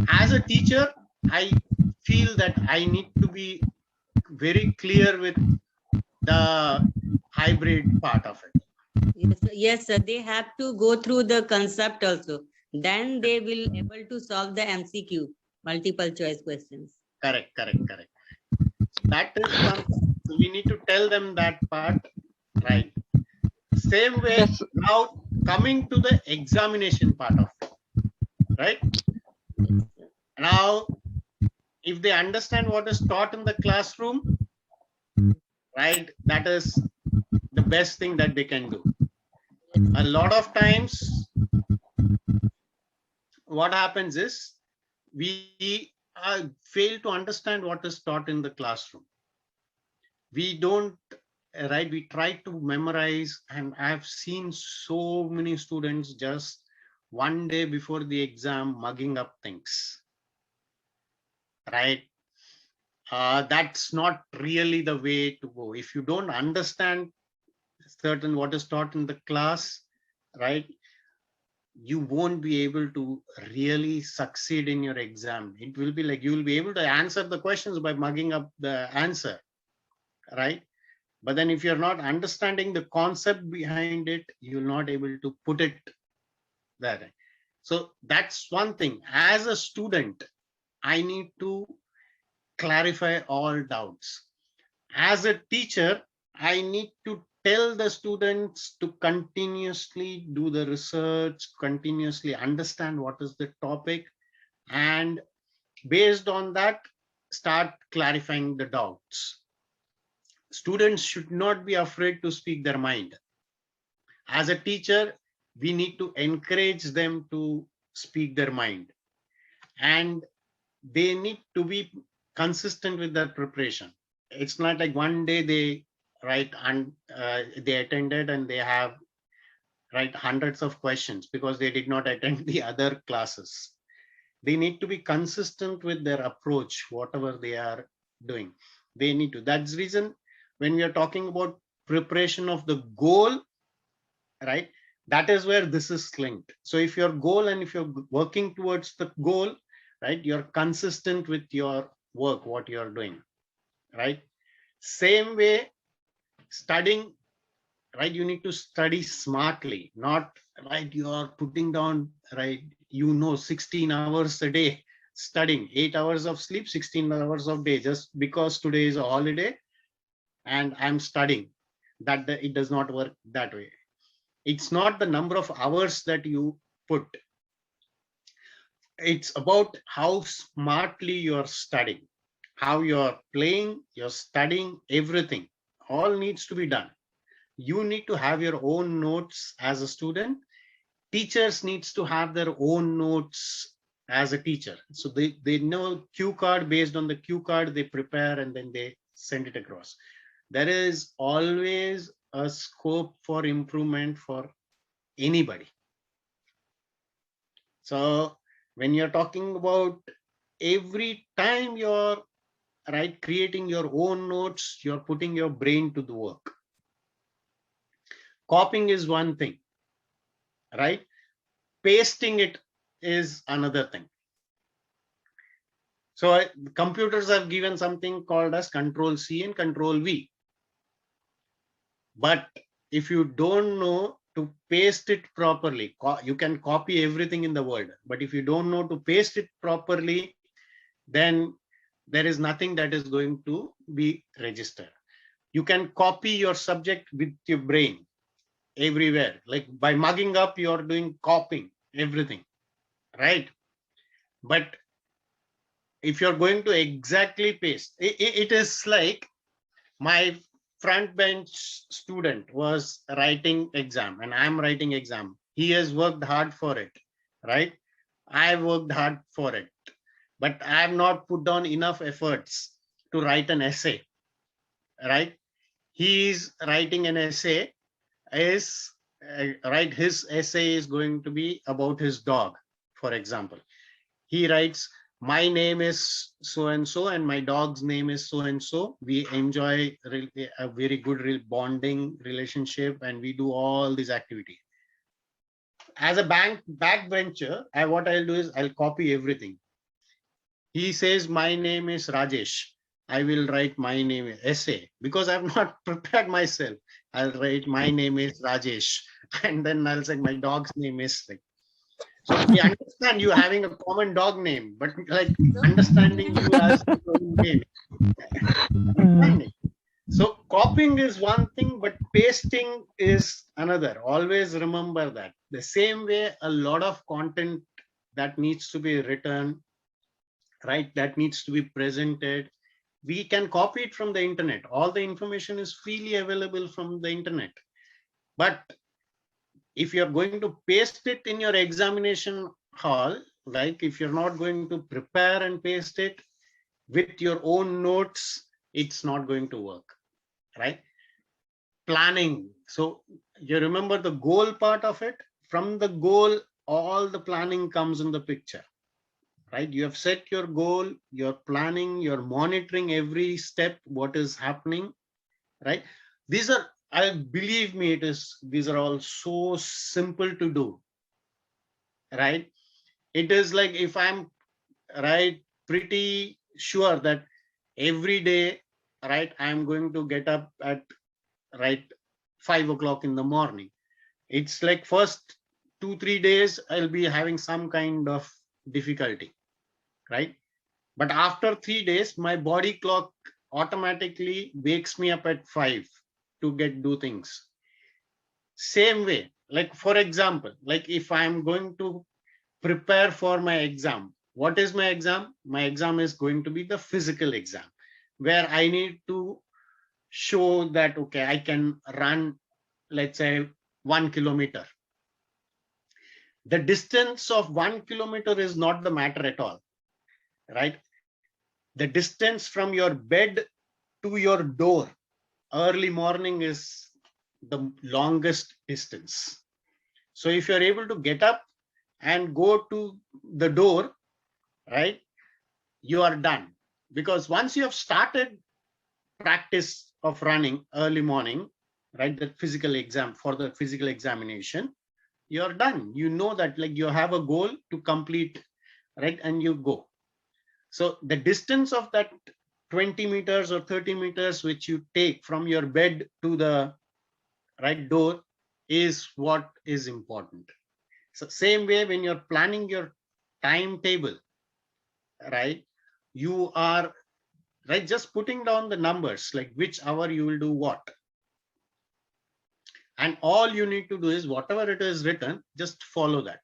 as a teacher, I feel that I need to be very clear with the hybrid part of it. Yes, sir. Yes, sir. They have to go through the concept also. Then they will able to solve the MCQ, multiple choice questions. Correct. That is one thing. So we need to tell them that part, right? Same way, Yes. now coming to the examination part of it, right? Yes, sir. Now, if they understand what is taught in the classroom, right, that is the best thing that they can do. A lot of times, what happens is we fail to understand what is taught in the classroom. We don't, right? We try to memorize, and I've seen so many students just one day before the exam mugging up things, right? That's not really the way to go. If you don't understand certain what is taught in the class, right, you won't be able to really succeed in your exam. It will be like you will be able to answer the questions by mugging up the answer, right? But then if you're not understanding the concept behind it, you'll not able to put it there. So that's one thing. As a student, I need to clarify all doubts. As a teacher, I need to tell the students to continuously do the research, continuously understand what is the topic, and based on that, start clarifying the doubts. Students should not be afraid to speak their mind. As a teacher, we need to encourage them to speak their mind, and they need to be consistent with their preparation. It's not like one day they write and they attended and they have write hundreds of questions because they did not attend the other classes. They need to be consistent with their approach, whatever they are doing. They need to. That's the reason when we are talking about preparation of the goal, right, that is where this is linked. So if your goal and if you're working towards the goal, right, you're consistent with your work, what you're doing, right? Same way, studying, right, you need to study smartly, not right you're putting down, right, 16 hours a day studying, 8 hours of sleep, 16 hours of day, just because today is a holiday and I'm studying. That it does not work that way. It's not the number of hours that you put, it's about how smartly you're studying, how you're playing, you're studying, everything all needs to be done. You need to have your own notes as a student. Teachers needs to have their own notes as a teacher. So they know cue card, based on the cue card they prepare and then they send it across. There is always a scope for improvement for anybody. So when you're talking about every time you're right creating your own notes, you're putting your brain to the work. Copying is one thing, right? Pasting it is another thing. So computers have given something called as Control C and Control V. But if you don't know to paste it properly, you can copy everything in the world. But if you don't know to paste it properly, then there is nothing that is going to be registered. You can copy your subject with your brain everywhere. Like by mugging up, you're doing copying everything, right? But if you're going to exactly paste, it is like my front bench student was writing exam and I'm writing exam. He has worked hard for it, right? I worked hard for it. but I have not put down enough efforts to write an essay, right? He is writing an essay, is right, his essay is going to be about his dog, for example. He writes, my name is so and so and my dog's name is so and so. We enjoy a very good bonding relationship and we do all these activities. As a backbencher, what I'll do is I'll copy everything. He says, my name is Rajesh. I will write my name essay because I've not prepared myself. I'll write my name is Rajesh. And then I'll say my dog's name is like. So we understand you having a common dog name, but like understanding you as your own name. So copying is one thing, but pasting is another. Always remember that. The same way, a lot of content that needs to be written, right, that needs to be presented, we can copy it from the internet. All the information is freely available from the internet. But if you're going to paste it in your examination hall, like if you're not going to prepare and paste it with your own notes, it's not going to work, right? Planning. So you remember the goal part of it. From the goal, all the planning comes in the picture, right? You have set your goal, you're planning, you're monitoring every step, what is happening, right? These are, I believe me, these are all so simple to do, right? It is like if I'm right, pretty sure that every day, right, I'm going to get up at right 5 o'clock in the morning. It's like first 2-3 days I'll be having some kind of difficulty, right? But after 3 days, my body clock automatically wakes me up at 5 to do things. Same way, like for example, like if I'm going to prepare for my exam, what is my exam? My exam is going to be the physical exam, where I need to show that, okay, I can run, let's say 1 kilometer. The distance of 1 kilometer is not the matter at all, right? The distance from your bed to your door early morning is the longest distance. So if you're able to get up and go to the door, right, you are done. Because once you have started practice of running early morning, right, the physical exam, for the physical examination, you're done. You know that like you have a goal to complete, right, and you go. So the distance of that 20 meters or 30 meters which you take from your bed to the right door is what is important. So same way when you're planning your timetable, right, you are right just putting down the numbers, like which hour you will do what. And all you need to do is whatever it is written, just follow that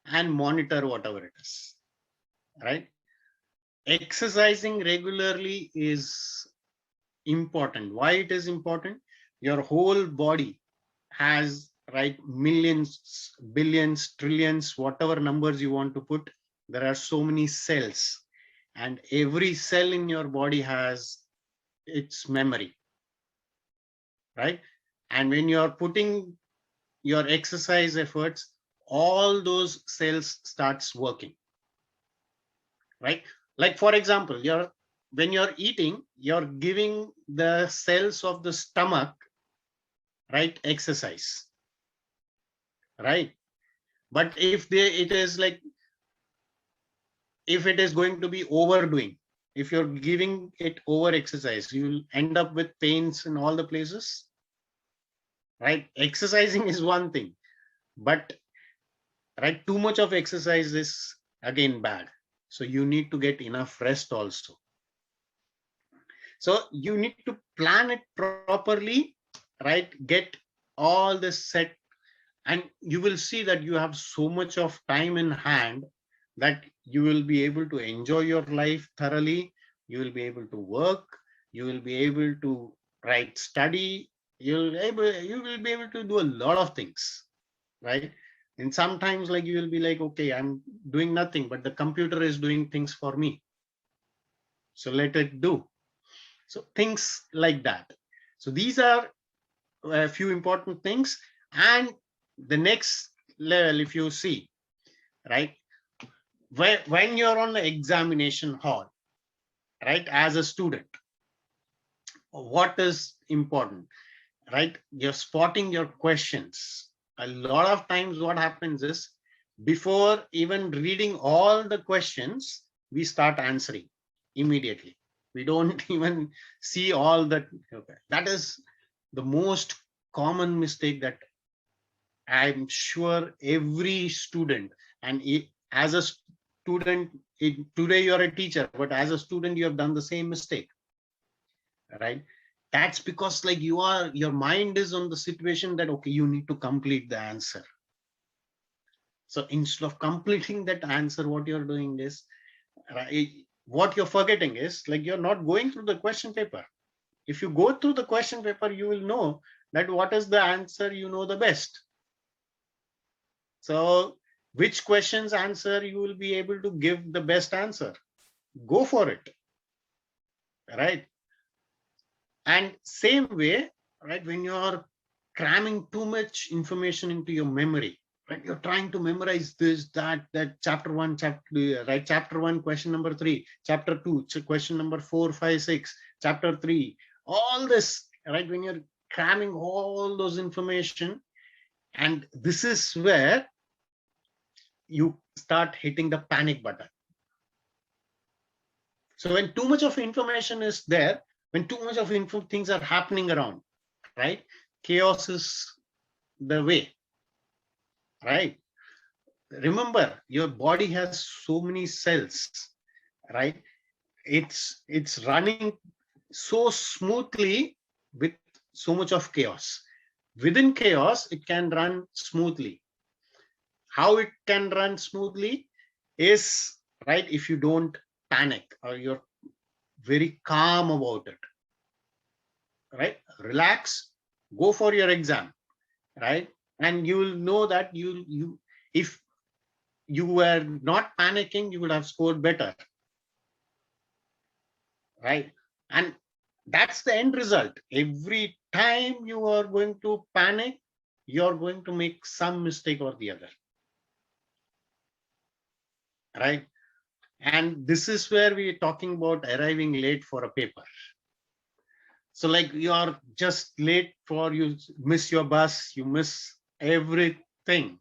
and monitor whatever it is, right? Exercising regularly is important. Why it is important? Your whole body has, right, millions, billions, trillions, whatever numbers you want to put. There are so many cells, and every cell in your body has its memory, right? And when you're putting your exercise efforts, all those cells starts working, right? Like for example, when you're eating, you're giving the cells of the stomach, right, exercise, right? But if it is like, if it is going to be overdoing, if you're giving it over exercise, you'll end up with pains in all the places, right? Exercising is one thing, but right, too much of exercise is again bad. So you need to get enough rest also. So you need to plan it properly, right? Get all this set, and you will see that you have so much of time in hand that you will be able to enjoy your life thoroughly. You will be able to work. You will be able to study. You will be able to do a lot of things, right? And sometimes like you will be like, okay, I'm doing nothing, but the computer is doing things for me. So let it do. So things like that. So these are a few important things. And the next level, if you see, right, when you're on the examination hall, right, as a student, what is important, right? You're spotting your questions. A lot of times what happens is, before even reading all the questions, we start answering immediately. We don't even see all that. Okay. That is the most common mistake that I'm sure every student, and as a student, today you're a teacher, but as a student, you have done the same mistake, right? That's because like your mind is on the situation that, okay, you need to complete the answer. So instead of completing that answer, what you're doing is, right, what you're forgetting is like you're not going through the question paper. If you go through the question paper, you will know that what is the answer you know the best. So which questions answer you will be able to give the best answer. Go for it, right? And same way, right, when you're cramming too much information into your memory, right, you're trying to memorize this, that chapter 1, chapter, right, chapter 1, question number 3, chapter 2, question number 4, 5, 6, chapter 3, all this, right, when you're cramming all those information, and this is where you start hitting the panic button. So when too much of information is there, when too much of things are happening around, right, chaos is the way, right? Remember, your body has so many cells, right? It's running so smoothly with so much of chaos. Within chaos, it can run smoothly. How it can run smoothly is, right, if you don't panic or you're very calm about it, right? Relax, go for your exam, right? And you will know that if you were not panicking, you would have scored better, right? And that's the end result. Every time you are going to panic, you're going to make some mistake or the other, right? And this is where we're talking about arriving late for a paper. So like you are just late for, you miss your bus, you miss everything,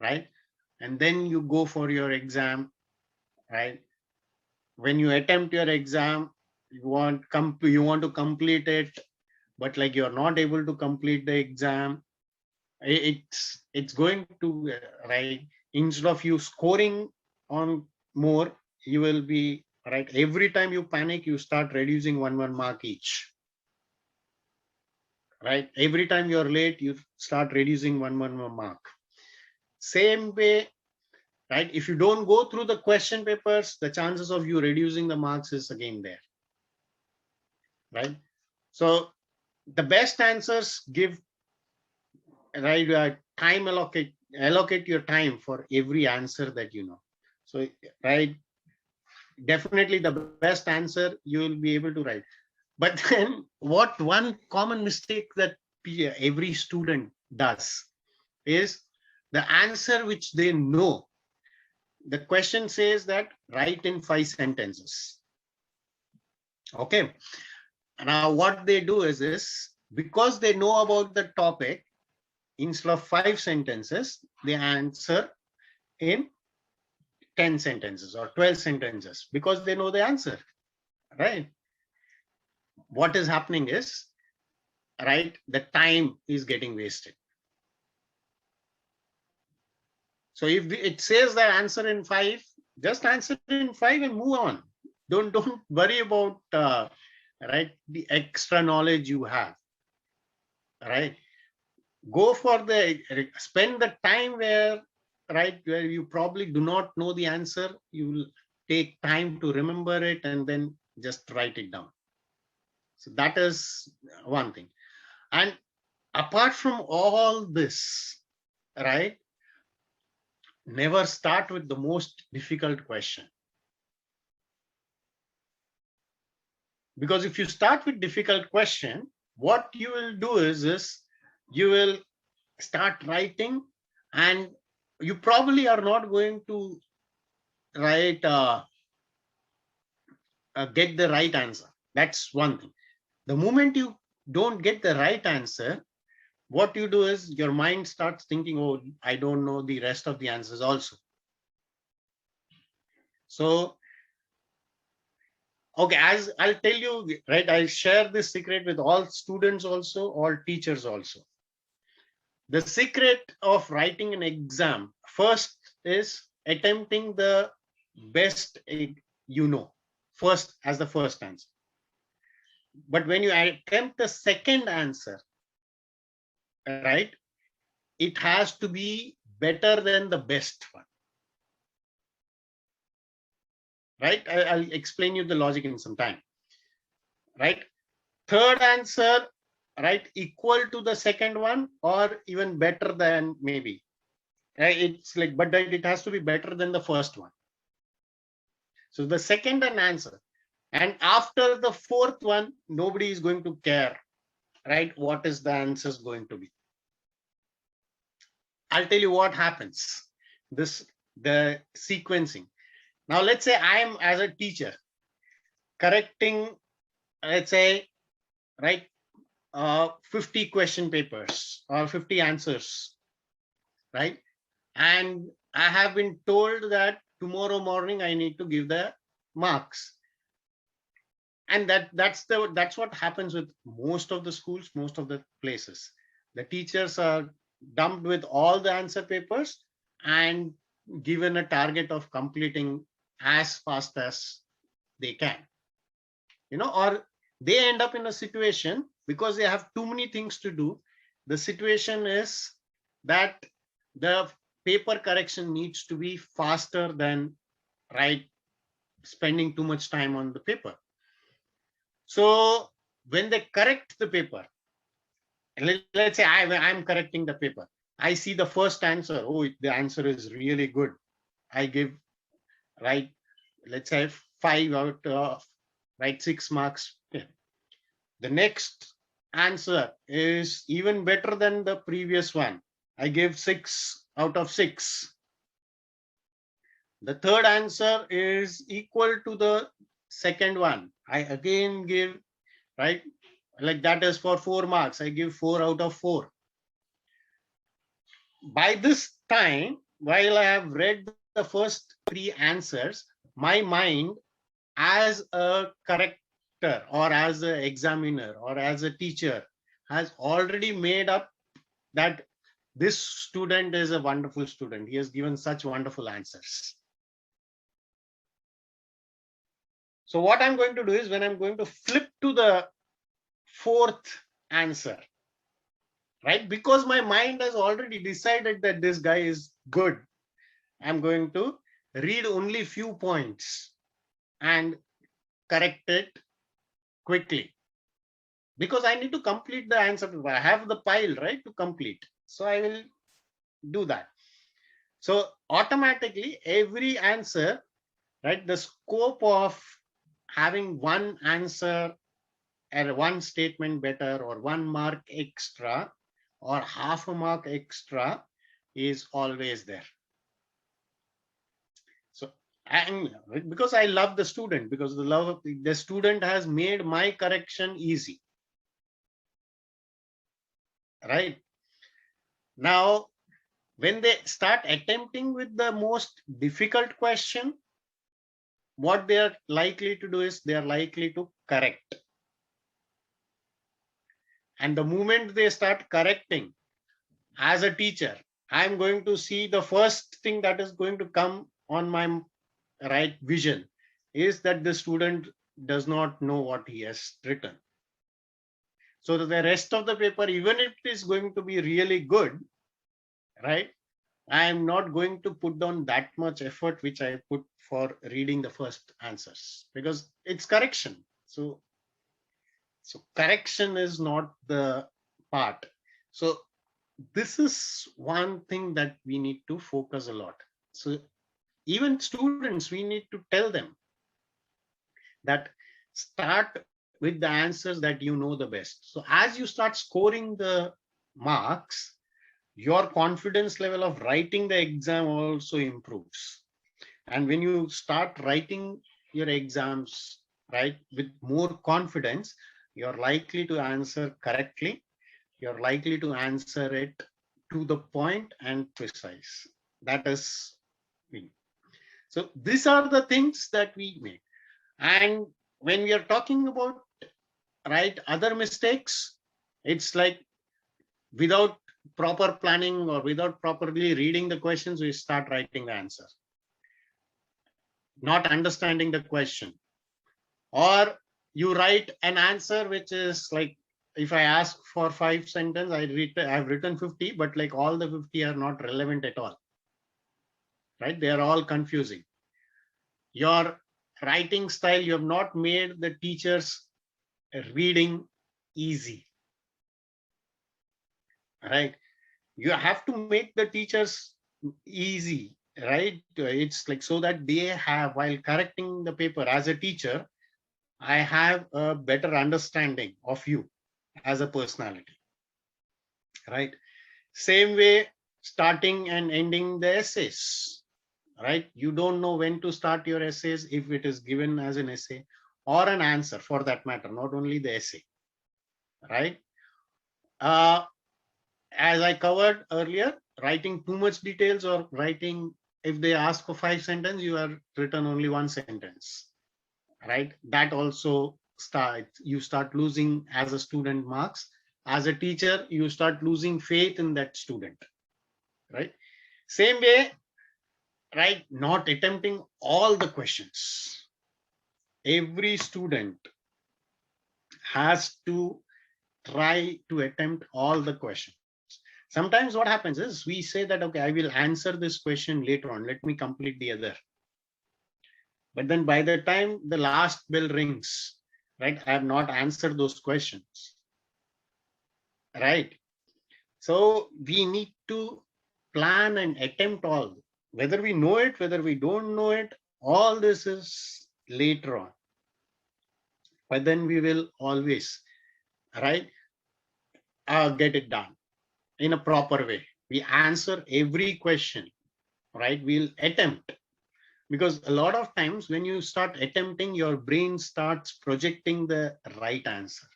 right? And then you go for your exam, right? When you attempt your exam, you want to complete it, but like you're not able to complete the exam. It's going to, right, instead of you scoring on more, you will be, right, every time you panic, you start reducing one mark each, right? Every time you're late, you start reducing one mark. Same way, right? If you don't go through the question papers, the chances of you reducing the marks is again there, right? So the best answers give, right, time allocate your time for every answer that you know. So, right, definitely the best answer you will be able to write. But then what one common mistake that every student does is the answer which they know. The question says that write in 5 sentences. Okay. Now what they do is because they know about the topic, instead of 5 sentences, they answer in 10 sentences or 12 sentences because they know the answer, right? What is happening is, right, the time is getting wasted. So if it says that answer in 5, just answer in 5 and move on. Don't worry about, right, the extra knowledge you have, right? Go for spend the time where, right, where you probably do not know the answer. You will take time to remember it and then just write it down. So that is one thing. And apart from all this, right, never start with the most difficult question. Because if you start with difficult question, what you will do is you will start writing, and you probably are not going to write get the right answer. That's one thing. The moment you don't get the right answer, what you do is your mind starts thinking, oh, I don't know the rest of the answers also. So, okay, as I'll tell you, right, I share this secret with all students also, all teachers also. The secret of writing an exam first is attempting the best you know, first as the first answer. But when you attempt the second answer, right, it has to be better than the best one. Right? I'll explain you the logic in some time. Right? Third answer, right, equal to the second one or even better than maybe. Right? It's like, but it has to be better than the first one. So the second an answer. And after the fourth one, nobody is going to care, right? What is the answer going to be? I'll tell you what happens. The sequencing. Now, let's say I am as a teacher correcting, let's say, right, 50 question papers or 50 answers, right? And I have been told that tomorrow morning I need to give the marks. And that's what happens with most of the schools, most of the places. The teachers are dumped with all the answer papers and given a target of completing as fast as they can, or they end up in a situation because they have too many things to do. The situation is that the paper correction needs to be faster than, right, spending too much time on the paper. So when they correct the paper, let's say I'm correcting the paper, I see the first answer. Oh, the answer is really good. I give, right, let's say 5 out of, right, 6 marks. The next answer is even better than the previous one. I give 6 out of 6. The third answer is equal to the second one. I again give, right, like that is for 4 marks. I give 4 out of 4. By this time, while I have read the first 3 answers, my mind as a corrector or as an examiner or as a teacher has already made up that this student is a wonderful student. He has given such wonderful answers. So what I'm going to do is when I'm going to flip to the fourth answer, right, because my mind has already decided that this guy is good, I'm going to read only few points and correct it quickly, because I need to complete the answer. I have the pile, right, to complete. So I will do that. So automatically every answer, right, the scope of having one answer and one statement better or 1 mark extra or half a mark extra is always there. So, and because I love the student, because the student has made my correction easy. Right? Now, when they start attempting with the most difficult question, what they are likely to do is they are likely to correct. And the moment they start correcting, as a teacher, I'm going to see the first thing that is going to come on my right vision is that the student does not know what he has written. So that the rest of the paper, even if it is going to be really good, right, I am not going to put down that much effort which I put for reading the first answers, because it's correction. So correction is not the part. So this is one thing that we need to focus a lot. So even students, we need to tell them that start with the answers that you know the best. So as you start scoring the marks, your confidence level of writing the exam also improves. And when you start writing your exams, right, with more confidence, you're likely to answer correctly. You're likely to answer it to the point and precise. That is me. So these are the things that we make. And when we are talking about, right, other mistakes, it's like without proper planning or without properly reading the questions, we start writing the answer, not understanding the question. Or you write an answer which is like, if I ask for 5 sentences, I've written 50, but like all the 50 are not relevant at all, right? They are all confusing. Your writing style, you have not made the teachers reading easy, right? You have to make the teachers easy, right? It's like so that they have, while correcting the paper as a teacher, I have a better understanding of you as a personality, right? Same way, starting and ending the essays, right? You don't know when to start your essays if it is given as an essay or an answer for that matter, not only the essay, right? Uh, as I covered earlier, writing too much details or writing, if they ask for 5 sentences, you have written only 1 sentence, right? That also you start losing as a student marks. As a teacher, you start losing faith in that student, right? Same way, right? Not attempting all the questions. Every student has to try to attempt all the questions. Sometimes what happens is we say that, okay, I will answer this question later on. Let me complete the other. But then by the time the last bell rings, right, I have not answered those questions, right? So we need to plan and attempt all, whether we know it, whether we don't know it, all this is later on. But then we will always, right, get it done in a proper way. We answer every question, right? We'll attempt, because a lot of times when you start attempting, your brain starts projecting the right answer.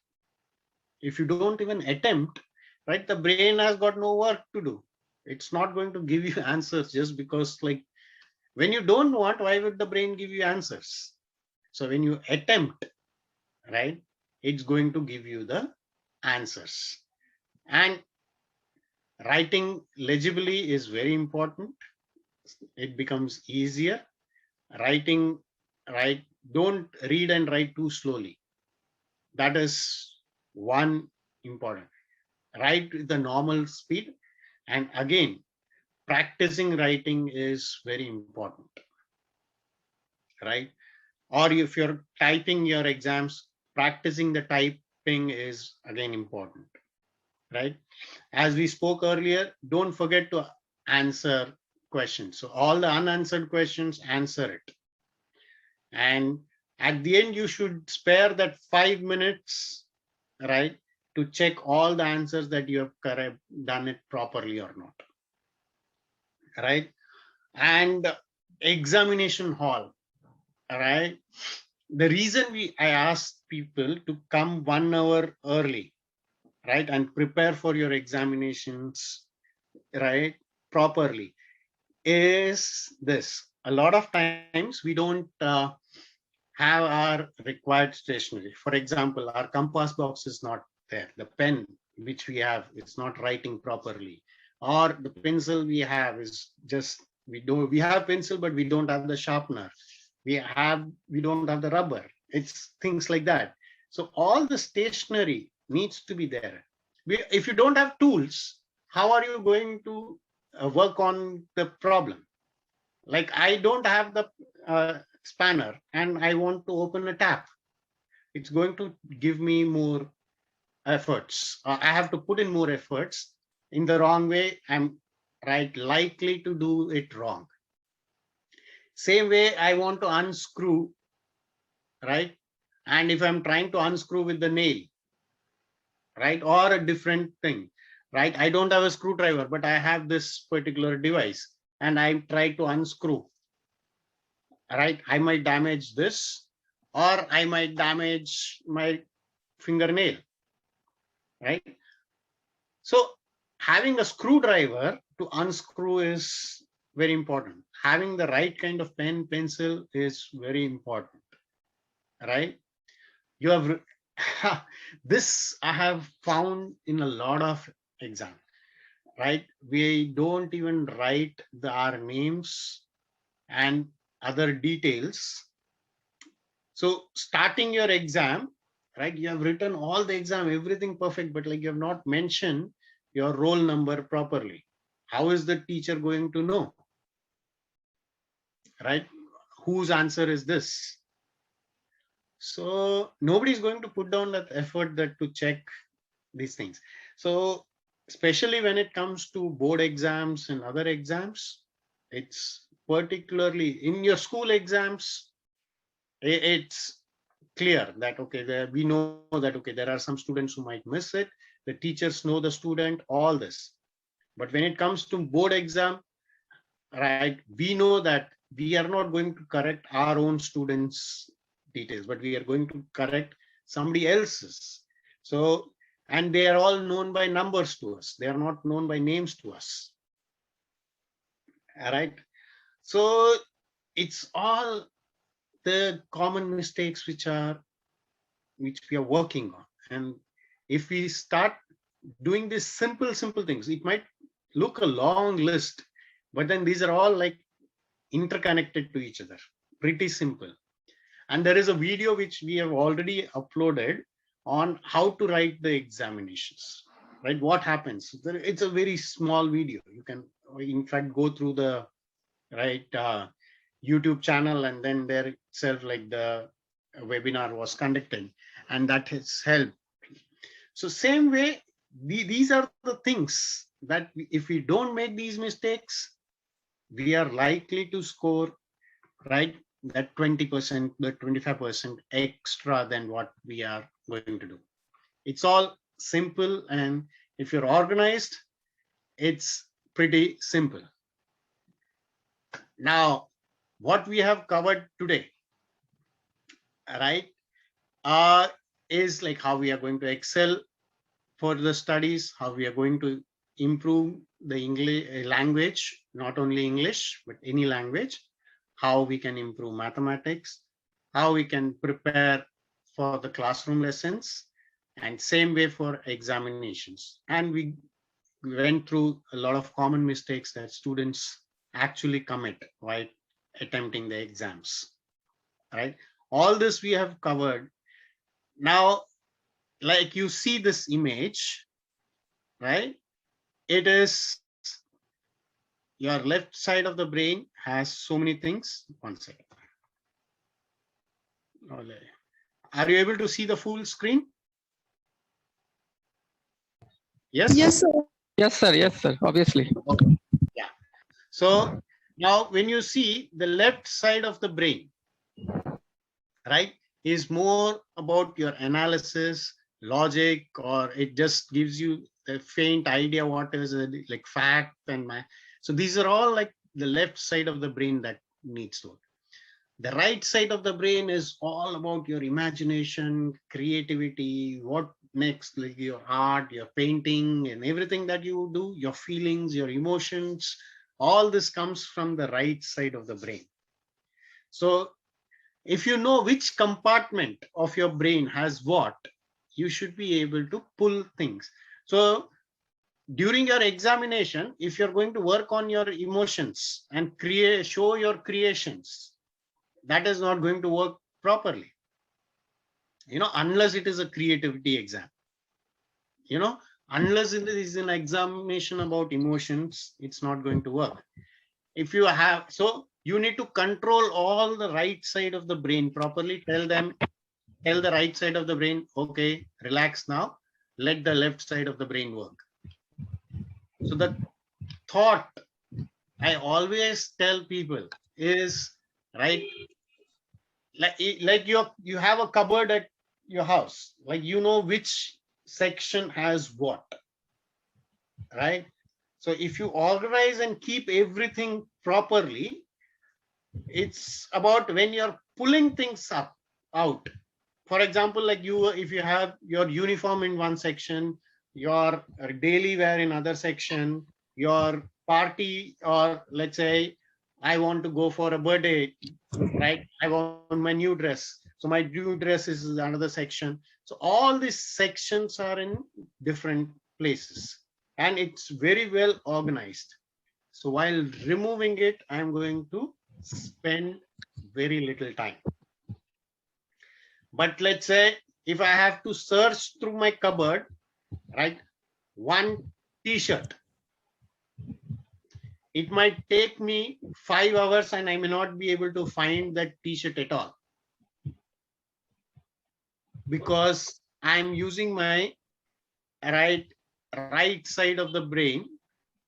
If you don't even attempt, right, the brain has got no work to do. It's not going to give you answers just because, like, when you don't want, why would the brain give you answers? So when you attempt, right, it's going to give you the answers. And writing legibly is very important. It becomes easier. Writing, right, don't read and write too slowly. That is one important. Write with the normal speed. And again, practicing writing is very important, right? Or if you're typing your exams, practicing the typing is again important, right? As we spoke earlier, don't forget to answer questions. So all the unanswered questions, answer it. And at the end, you should spare that 5 minutes, right, to check all the answers that you have done it properly or not, right? And examination hall, right? The reason I ask people to come 1 hour early, right, and prepare for your examinations, right, properly, is this. A lot of times we don't have our required stationery. For example, our compass box is not there. The pen which we have is not writing properly, or the pencil we have is just, we have pencil, but we don't have the sharpener. We don't have the rubber. It's things like that. So all the stationery needs to be there. If you don't have tools, how are you going to work on the problem? Like, I don't have the spanner and I want to open a tap. It's going to give me more efforts. I have to put in more efforts. In the wrong way, I'm likely to do it wrong. Same way I want to unscrew, right? And if I'm trying to unscrew with the nail, right, or a different thing, right? I don't have a screwdriver, but I have this particular device and I try to unscrew, right? I might damage this, or I might damage my fingernail, right? So having a screwdriver to unscrew is very important. Having the right kind of pen, pencil is very important, right? You have this I have found in a lot of exams, right? We don't even write our names and other details. So starting your exam, right? You have written all the exam, everything perfect, but like you have not mentioned your roll number properly. How is the teacher going to know, right? Whose answer is this? So nobody is going to put down that effort that to check these things. So especially when it comes to board exams and other exams, it's particularly in your school exams, it's clear that, okay, we know that, okay, there are some students who might miss it. The teachers know the student, all this. But when it comes to board exam, right, we know that we are not going to correct our own students' details, but we are going to correct somebody else's. So, and they are all known by numbers to us. They are not known by names to us. All right. So it's all the common mistakes which we are working on. And if we start doing these simple things, it might look a long list, but then these are all like interconnected to each other, pretty simple. And there is a video which we have already uploaded on how to write the examinations, right? What happens? It's a very small video. You can, in fact, go through the right YouTube channel, and then there itself, like the webinar was conducted, and that has helped. So same way, these are the things that if we don't make these mistakes, we are likely to score, right, that 20%, the 25% extra than what we are going to do. It's all simple, and if you're organized, it's pretty simple. Now, what we have covered today, right, is like how we are going to excel for the studies, how we are going to improve the English language, not only English, but any language, how we can improve mathematics, how we can prepare for the classroom lessons, and same way for examinations. And we went through a lot of common mistakes that students actually commit while attempting the exams, right? All this we have covered. Now, like you see this image, right? It is your left side of the brain has so many things. One second. Are you able to see the full screen? Yes? Yes, sir. Yes, sir, obviously. Okay. Yeah. So now when you see the left side of the brain, right, is more about your analysis, logic, or it just gives you a faint idea what is it, like fact and math. So these are all like the left side of the brain that needs to work. The right side of the brain is all about your imagination, creativity, what next, like your art, your painting, and everything that you do, your feelings, your emotions, all this comes from the right side of the brain. So if you know which compartment of your brain has what, you should be able to pull things. So during your examination, if you're going to work on your emotions and show your creations, that is not going to work properly, unless it is a creativity exam. Unless it is an examination about emotions, it's not going to work. If you have, so you need to control all the right side of the brain properly. Tell the right side of the brain, okay, relax now, let the left side of the brain work. So the thought I always tell people is right? Like you have a cupboard at your house, like you know which section has what, right? So if you organize and keep everything properly, it's about when you're pulling things up out. For example, like if you have your uniform in one section, your daily wear in other section, your party, or let's say I want to go for a birthday, right? I want my new dress, so my new dress is another section. So all these sections are in different places, and it's very well organized. So while removing it, I'm going to spend very little time. But let's say if I have to search through my cupboard, right, one t-shirt, it might take me 5 hours and I may not be able to find that t-shirt at all, because I'm using my right side of the brain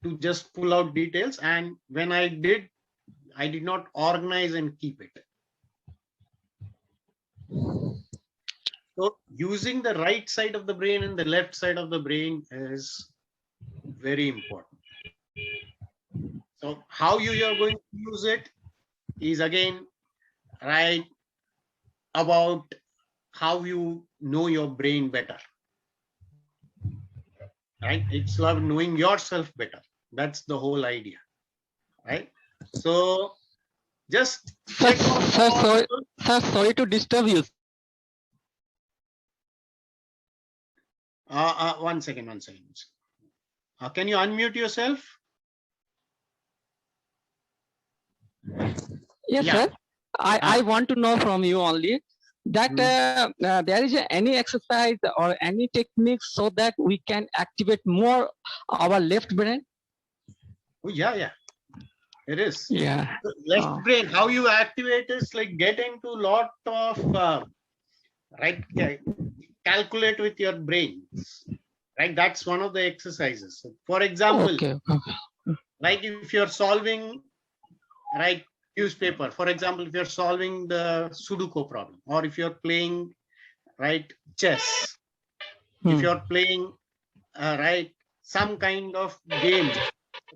to just pull out details, and when I did not organize and keep it. So using the right side of the brain and the left side of the brain is very important. So how you are going to use it is again right about how you know your brain better. Right? It's like knowing yourself better. That's the whole idea. Right? So just Sir, check on sir, all sorry, the- sir, sorry to disturb you. one second. Can you unmute yourself? Yes, Yeah. sir. I want to know from you only that there is any exercise or any technique so that we can activate more our left brain. Oh, yeah. It is. Yeah. Left brain, how you activate is like get into lot of right, calculate with your brains, right? That's one of the exercises. For example, Okay. like if you're solving right newspaper, for example, if you're solving the Sudoku problem, or if you're playing right chess, if you're playing right some kind of games,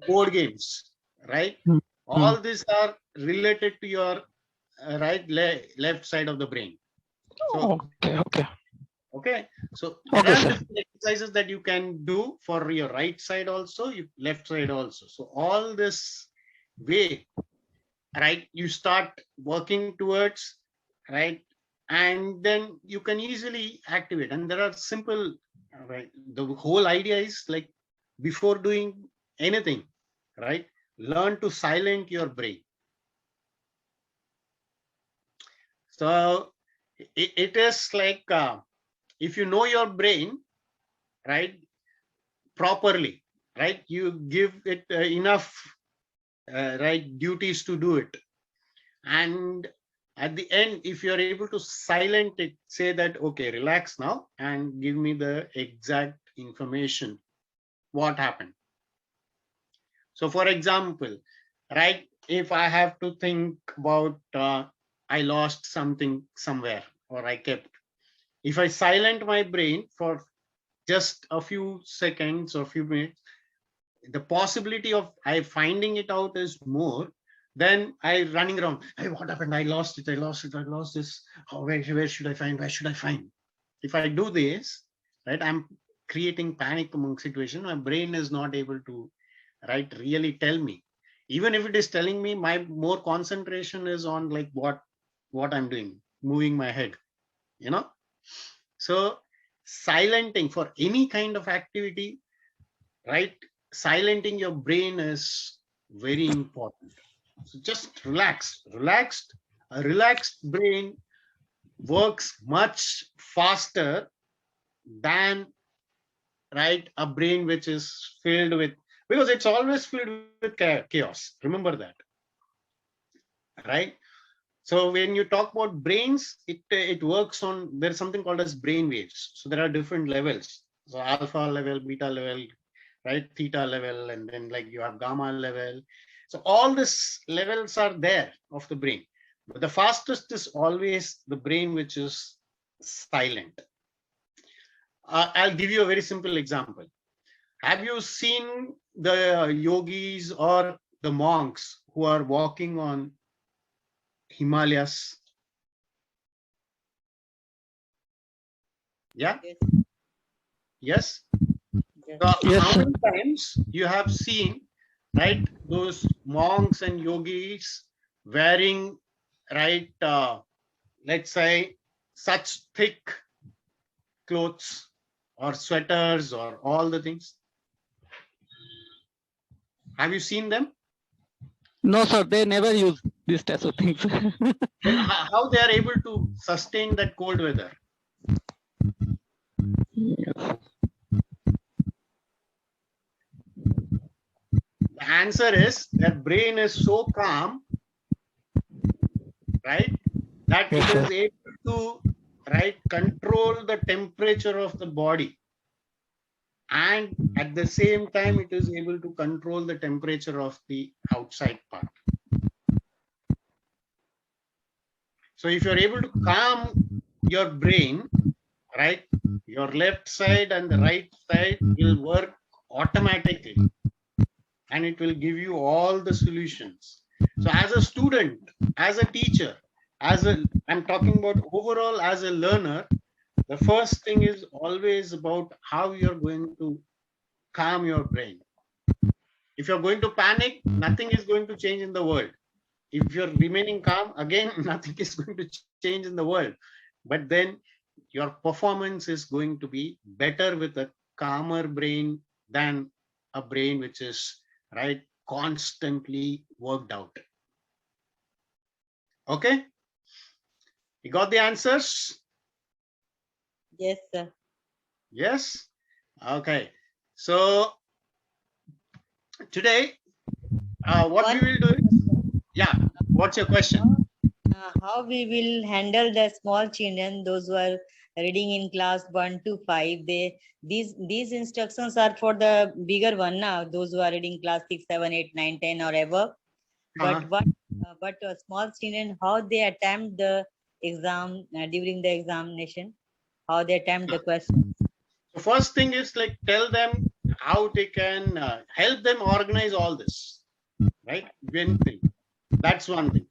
board games, right? All these are related to your left side of the brain. So Okay. so there Okay, are sir. different exercises that you can do for your right side also, left side also. So all this way, right, you start working towards, right, and then you can easily activate. And there are simple, right, the whole idea is like before doing anything, right, learn to silent your brain. So it is like if you know your brain, right, properly, right, you give it enough right duties to do it, and at the end, if you're able to silent it, say that okay, relax now and give me the exact information what happened. So for example, right, if I have to think about I lost something somewhere, or I kept, if I silent my brain for just a few seconds or few minutes, the possibility of I finding it out is more than I running around. Hey, what happened? I lost it. I lost this. Oh, where should I find? Where should I find? If I do this, right, I'm creating panic among situation. My brain is not able to, right, really tell me. Even if it is telling me, my more concentration is on like what I'm doing, moving my head, you know. So silenting for any kind of activity, right, silencing your brain is very important. So just relaxed. A relaxed brain works much faster than right a brain which is filled with, because it's always filled with chaos. Remember that, right? So when you talk about brains, it works on, there's something called as brain waves. So there are different levels. So alpha level, beta level, right, theta level, and then like you have gamma level. So all these levels are there of the brain. But the fastest is always the brain which is silent. I'll give you a very simple example. Have you seen the yogis or the monks who are walking on Himalayas? Yeah? Yes. Yes? Yes. So Yes, how sir. many times you have seen, right, those monks and yogis wearing, right, let's say, such thick clothes or sweaters or all the things? Have you seen them? No, sir, they never use these types of things. Then how they are able to sustain that cold weather? Yes. The answer is their brain is so calm, right, that Yes, it is sir. able to, right, control the temperature of the body, and at the same time it is able to control the temperature of the outside part. So if you're able to calm your brain, right, your left side and the right side will work automatically, and it will give you all the solutions. So as a student, as a teacher, I'm talking about overall as a learner, the first thing is always about how you're going to calm your brain. If you're going to panic, nothing is going to change in the world. If you're remaining calm, again, nothing is going to change in the world. But then your performance is going to be better with a calmer brain than a brain which is, right, constantly worked out. Okay? You got the answers? Yes, sir. Yes? Okay. So today, what we will do is, yeah, what's your question? How we will handle the small children, those who are reading in class 1 to 5? These instructions are for the bigger one now, those who are reading class 6, 7, 8, 9, 10 or above. But small children, how they attempt the exam during the examination, how they attempt the question. So first thing is, like, tell them how they can help them organize all this, right? One thing. That's one thing.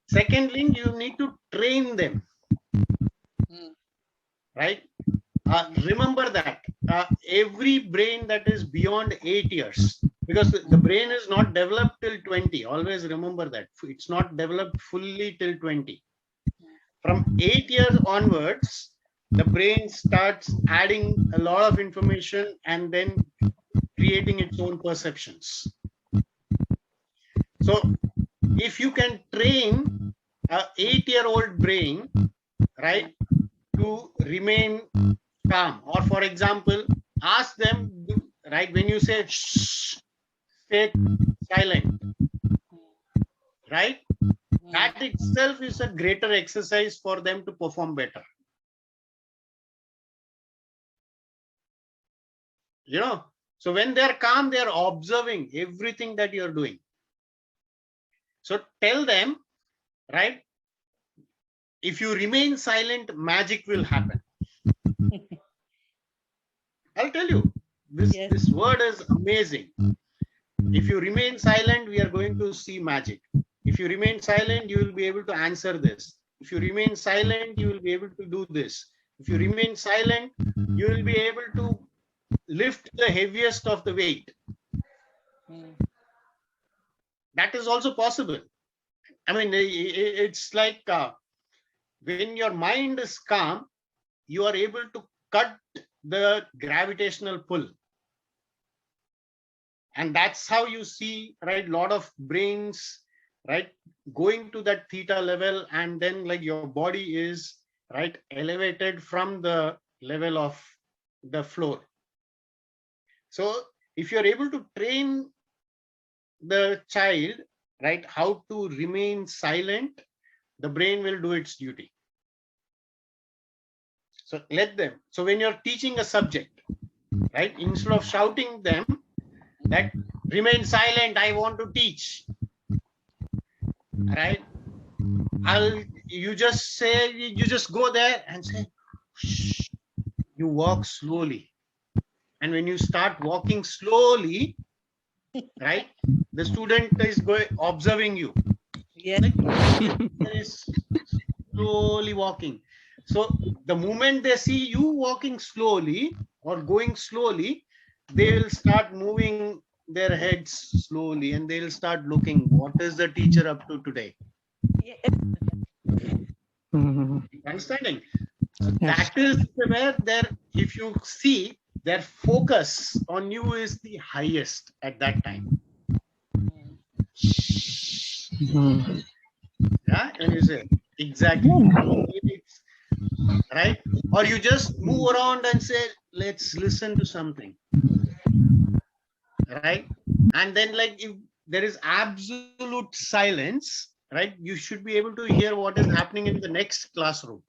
Second thing, you need to train them, right? Remember that every brain that is beyond 8 years, because the brain is not developed till 20. Always remember that. It's not developed fully till 20. From 8 years onwards, the brain starts adding a lot of information and then creating its own perceptions. So if you can train a 8-year-old brain, right, to remain calm, or for example, ask them, right, when you say shh, stay silent, right, that itself is a greater exercise for them to perform better. You know, so when they're calm, they're observing everything that you're doing. So tell them, right, if you remain silent, magic will happen. I'll tell you, this word is amazing. If you remain silent, we are going to see magic. If you remain silent, you will be able to answer this. If you remain silent, you will be able to do this. If you remain silent, you will be able to lift the heaviest of the weight. That is also possible. I mean, it's like when your mind is calm, you are able to cut the gravitational pull. And that's how you see, right, a lot of brains, right, going to that theta level, and then like your body is, right, elevated from the level of the floor. So if you're able to train the child, right, how to remain silent, the brain will do its duty. So let them. So when you're teaching a subject, right, instead of shouting them that remain silent, I want to teach, right, You just say, you just go there and say, shh, you walk slowly. And when you start walking slowly, right, the student is observing you. Yes. There is slowly walking. So the moment they see you walking slowly or going slowly, they will start moving their heads slowly and they'll start looking, what is the teacher up to today? Yes. Understanding? So Yes. that is where if you see, their focus on you is the highest at that time. Yeah, and you say, exactly. It's, right? Or you just move around and say, let's listen to something. Right? And then, like, if there is absolute silence, right, you should be able to hear what is happening in the next classroom.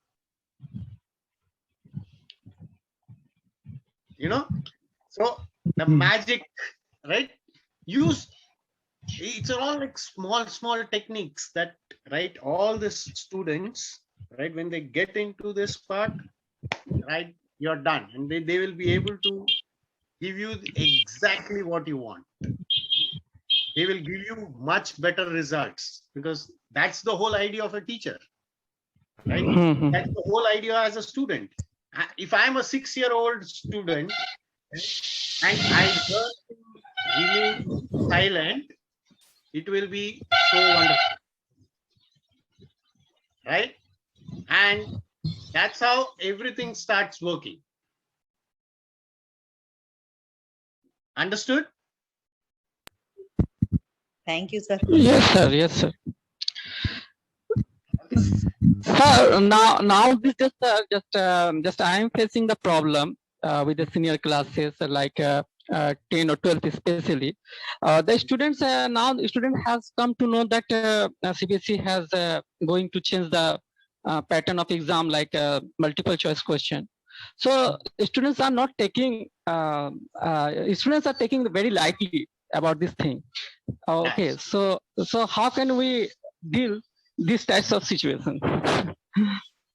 You know, so the magic, right? Use, it's all like small techniques that, right, all the students, right, when they get into this part, right, you're done, and they will be able to give you exactly what you want. They will give you much better results, because that's the whole idea of a teacher, right? That's the whole idea as a student. If I'm a 6-year-old student, and I learn to remain silent, it will be so wonderful, right? And that's how everything starts working. Understood? Thank you, sir. Yes, sir. Yes, sir. Sir, now this just I am facing the problem with the senior classes like 10 or 12 especially. The students now the student has come to know that CBSE has going to change the pattern of exam like multiple choice question. So students are not taking students are taking very lightly about this thing. Okay, Yes. so how can we deal these types of situations?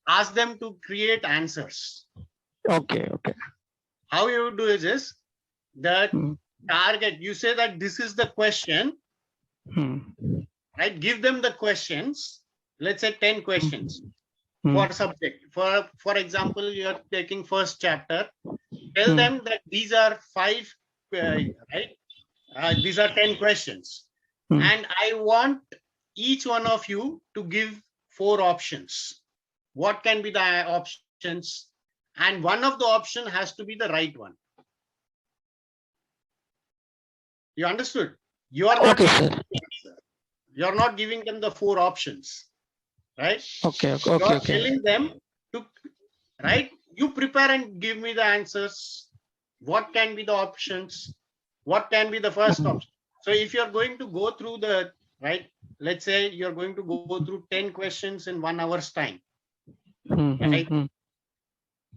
Ask them to create answers. Okay. How you do is this, the Hmm. target, you say that this is the question, right? Give them the questions, let's say 10 questions for subject. For example, you're taking first chapter, tell them that these are 5, right? These are 10 questions. And I want each one of you to give 4 options. What can be the options? And one of the option has to be the right one. You understood? You are not, Okay, sir. you're not giving them the 4 options, right? Okay. You're telling them to, right? You prepare and give me the answers. What can be the options? What can be the first option? So if you're going to go through the, right, let's say you're going to go through 10 questions in 1 hour's time, right?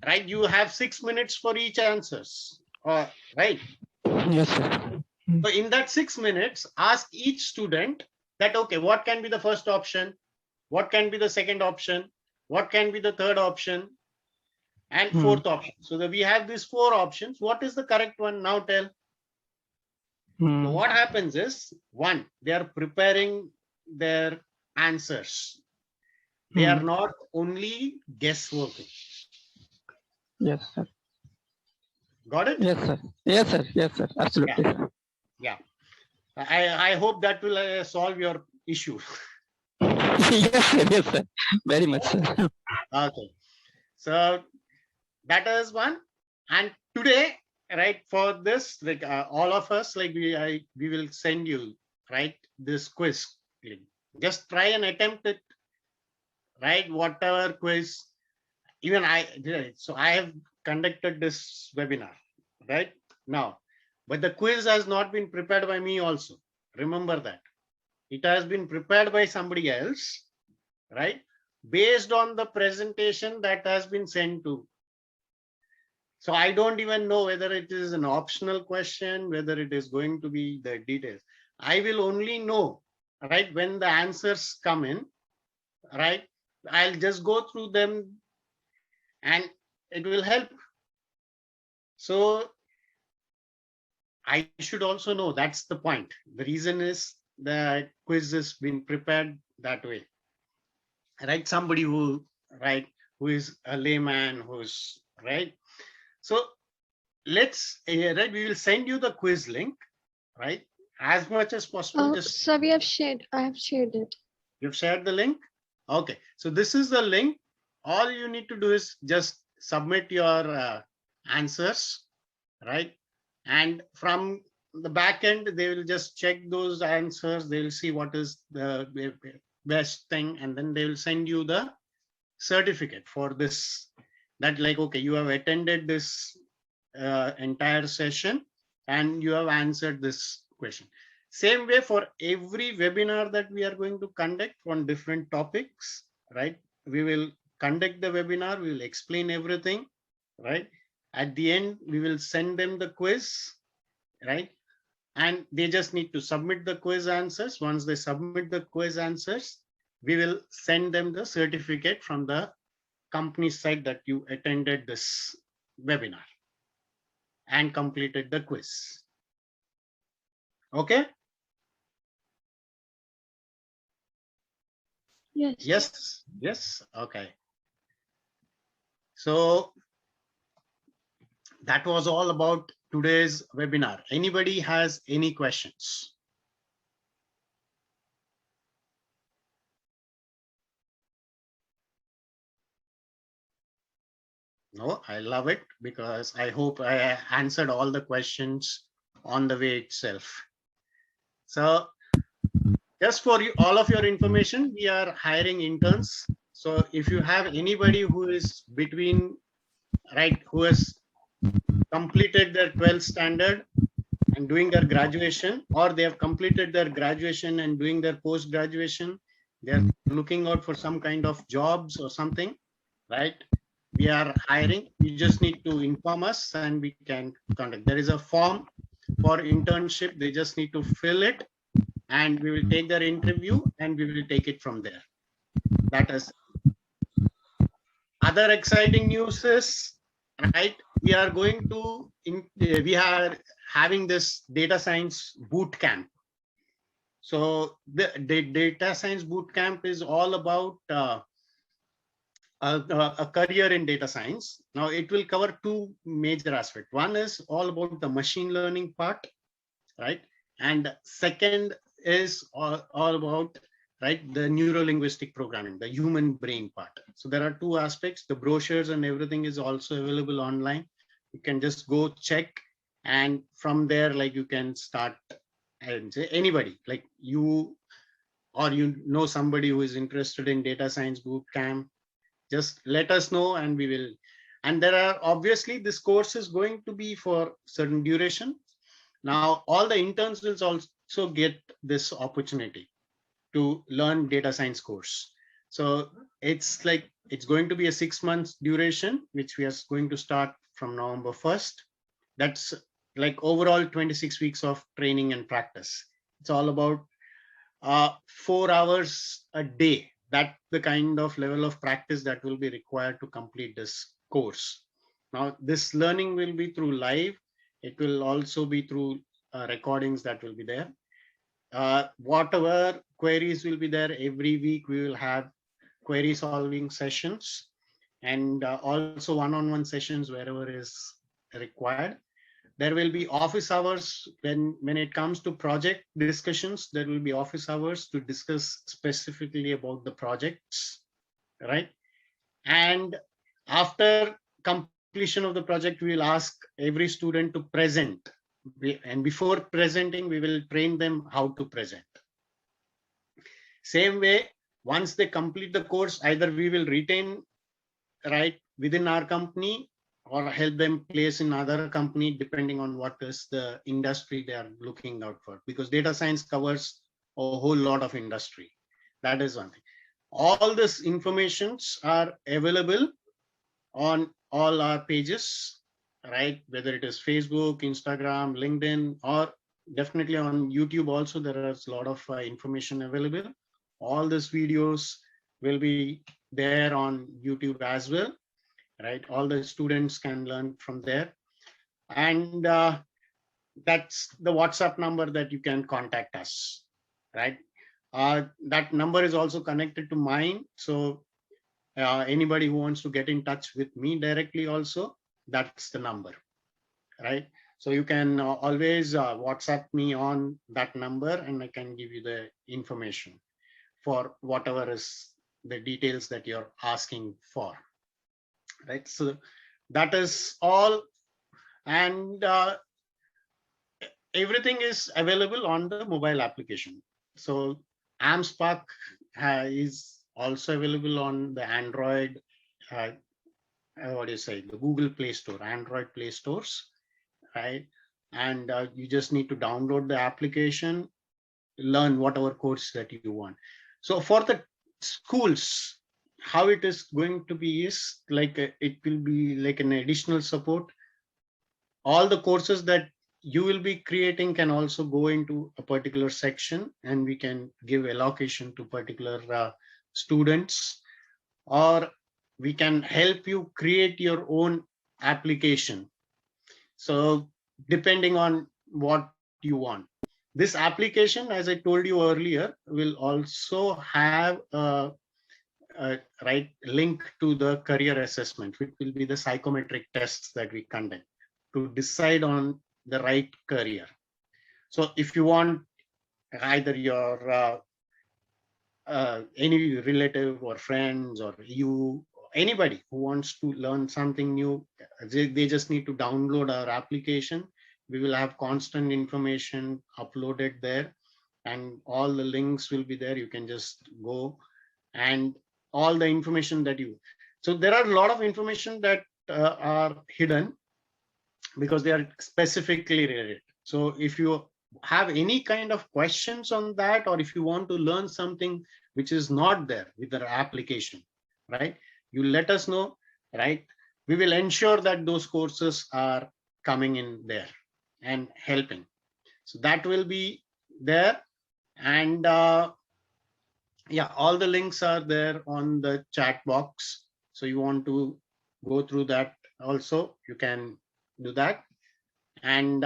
Right? You have 6 minutes for each answers, right? Yes, sir. So in that 6 minutes, ask each student that, okay, what can be the first option? What can be the second option? What can be the third option? And fourth option. So that we have these 4 options. What is the correct one? Now tell. So what happens is, one, they are preparing their answers. They are not only guessworking. Yes, sir. Got it? Yes, sir. Absolutely. Yeah. I hope that will solve your issue. Yes, sir. Very much, sir. Okay. So that is one. And today, right, for this, like all of us, like we will send you, right, this quiz. Just try and attempt it, right? Whatever quiz. Even I did. So I have conducted this webinar, right now, but the quiz has not been prepared by me also. Remember that. It has been prepared by somebody else, right? Based on the presentation that has been sent to. So I don't even know whether it is an optional question, whether it is going to be the details. I will only know, right, when the answers come in, right? I'll just go through them and it will help. So I should also know, that's the point. The reason is the quiz has been prepared that way, right? Somebody who, right, who is a layman, who's right. So let's, right, we will send you the quiz link, right? As much as possible, just Sir, we have shared. I have shared it. you've shared the link. Okay, so this is the link. All you need to do is just submit your answers, right? And from the back end, they will just check those answers. They will see what is the best thing, and then they will send you the certificate for this. That like, okay, you have attended this entire session and you have answered this question. Same way for every webinar that we are going to conduct on different topics, right? We will conduct the webinar, we will explain everything, right? At the end, we will send them the quiz, right? And they just need to submit the quiz answers. Once they submit the quiz answers, we will send them the certificate from the company site that you attended this webinar and completed the quiz. Okay? Yes. Yes, yes, okay. So that was all about today's webinar. Anybody has any questions? No, I love it because I hope I answered all the questions on the way itself. So just for you, all of your information, we are hiring interns. So if you have anybody who is between, right, who has completed their 12th standard and doing their graduation, or they have completed their graduation and doing their post-graduation, they're looking out for some kind of jobs or something, right? We are hiring. You just need to inform us and we can contact. There is a form for internship. They just need to fill it and we will take their interview and we will take it from there. That is. Other exciting news is, right, we are going to, we are having this data science boot camp. So the data science boot camp is all about a career in data science. Now it will cover two major aspects. One is all about the machine learning part, right? And second is all about, right, the neuro-linguistic programming, the human brain part. So there are two aspects. The brochures and everything is also available online. You can just go check, and from there, like, you can start and say anybody, like you, or you know somebody who is interested in data science boot camp, just let us know and we will. And there are, obviously this course is going to be for certain duration. Now all the interns will also get this opportunity to learn data science course. So it's like, it's going to be a 6 months duration, which we are going to start from November 1st. That's like overall 26 weeks of training and practice. It's all about 4 hours a day. That's the kind of level of practice that will be required to complete this course. Now this learning will be through live. It will also be through recordings that will be there. Whatever queries will be there, every week we will have query solving sessions, and also one-on-one sessions wherever is required. There will be office hours when it comes to project discussions. There will be office hours to discuss specifically about the projects, right? And after completion of the project, we will ask every student to present. And before presenting, we will train them how to present. Same way, once they complete the course, either we will retain, right, within our company, or help them place in other company, depending on what is the industry they are looking out for, because data science covers a whole lot of industry. That is one thing. All this informations are available on all our pages, right? Whether it is Facebook, Instagram, LinkedIn, or definitely on YouTube also, there is a lot of information available. All these videos, will be there on YouTube as well, right? All the students can learn from there. And that's the WhatsApp number that you can contact us, right? That number is also connected to mine. So anybody who wants to get in touch with me directly also, that's the number, right? So you can always WhatsApp me on that number and I can give you the information for whatever is the details that you're asking for, right? So that is all. And everything is available on the mobile application. So AmSpark is also available on the Android, what do you say, the Google Play Store, Android Play Stores, right? And you just need to download the application, learn whatever course that you want. So for the schools, how it is going to be is like it will be like an additional support. All the courses that you will be creating can also go into a particular section and we can give allocation to particular students, or we can help you create your own application. So depending on what you want. This application, as I told you earlier, will also have a right link to the career assessment, which will be the psychometric tests that we conduct to decide on the right career. So if you want either your any relative or friends or you, anybody who wants to learn something new, they just need to download our application. We will have constant information uploaded there and all the links will be there. You can just go and all the information that you, so there are a lot of information that are hidden because they are specifically related. So if you have any kind of questions on that, or if you want to learn something which is not there with our application, right, you let us know, right? We will ensure that those courses are coming in there and helping. So that will be there. And yeah, all the links are there on the chat box. So you want to go through that also, you can do that. And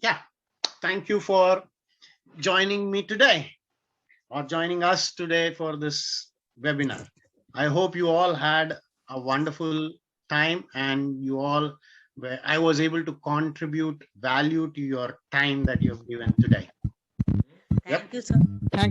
yeah, thank you for joining me today or joining us today for this webinar. I hope you all had a wonderful time and you all, I was able to contribute value to your time that you have given today. Thank you so much. Thank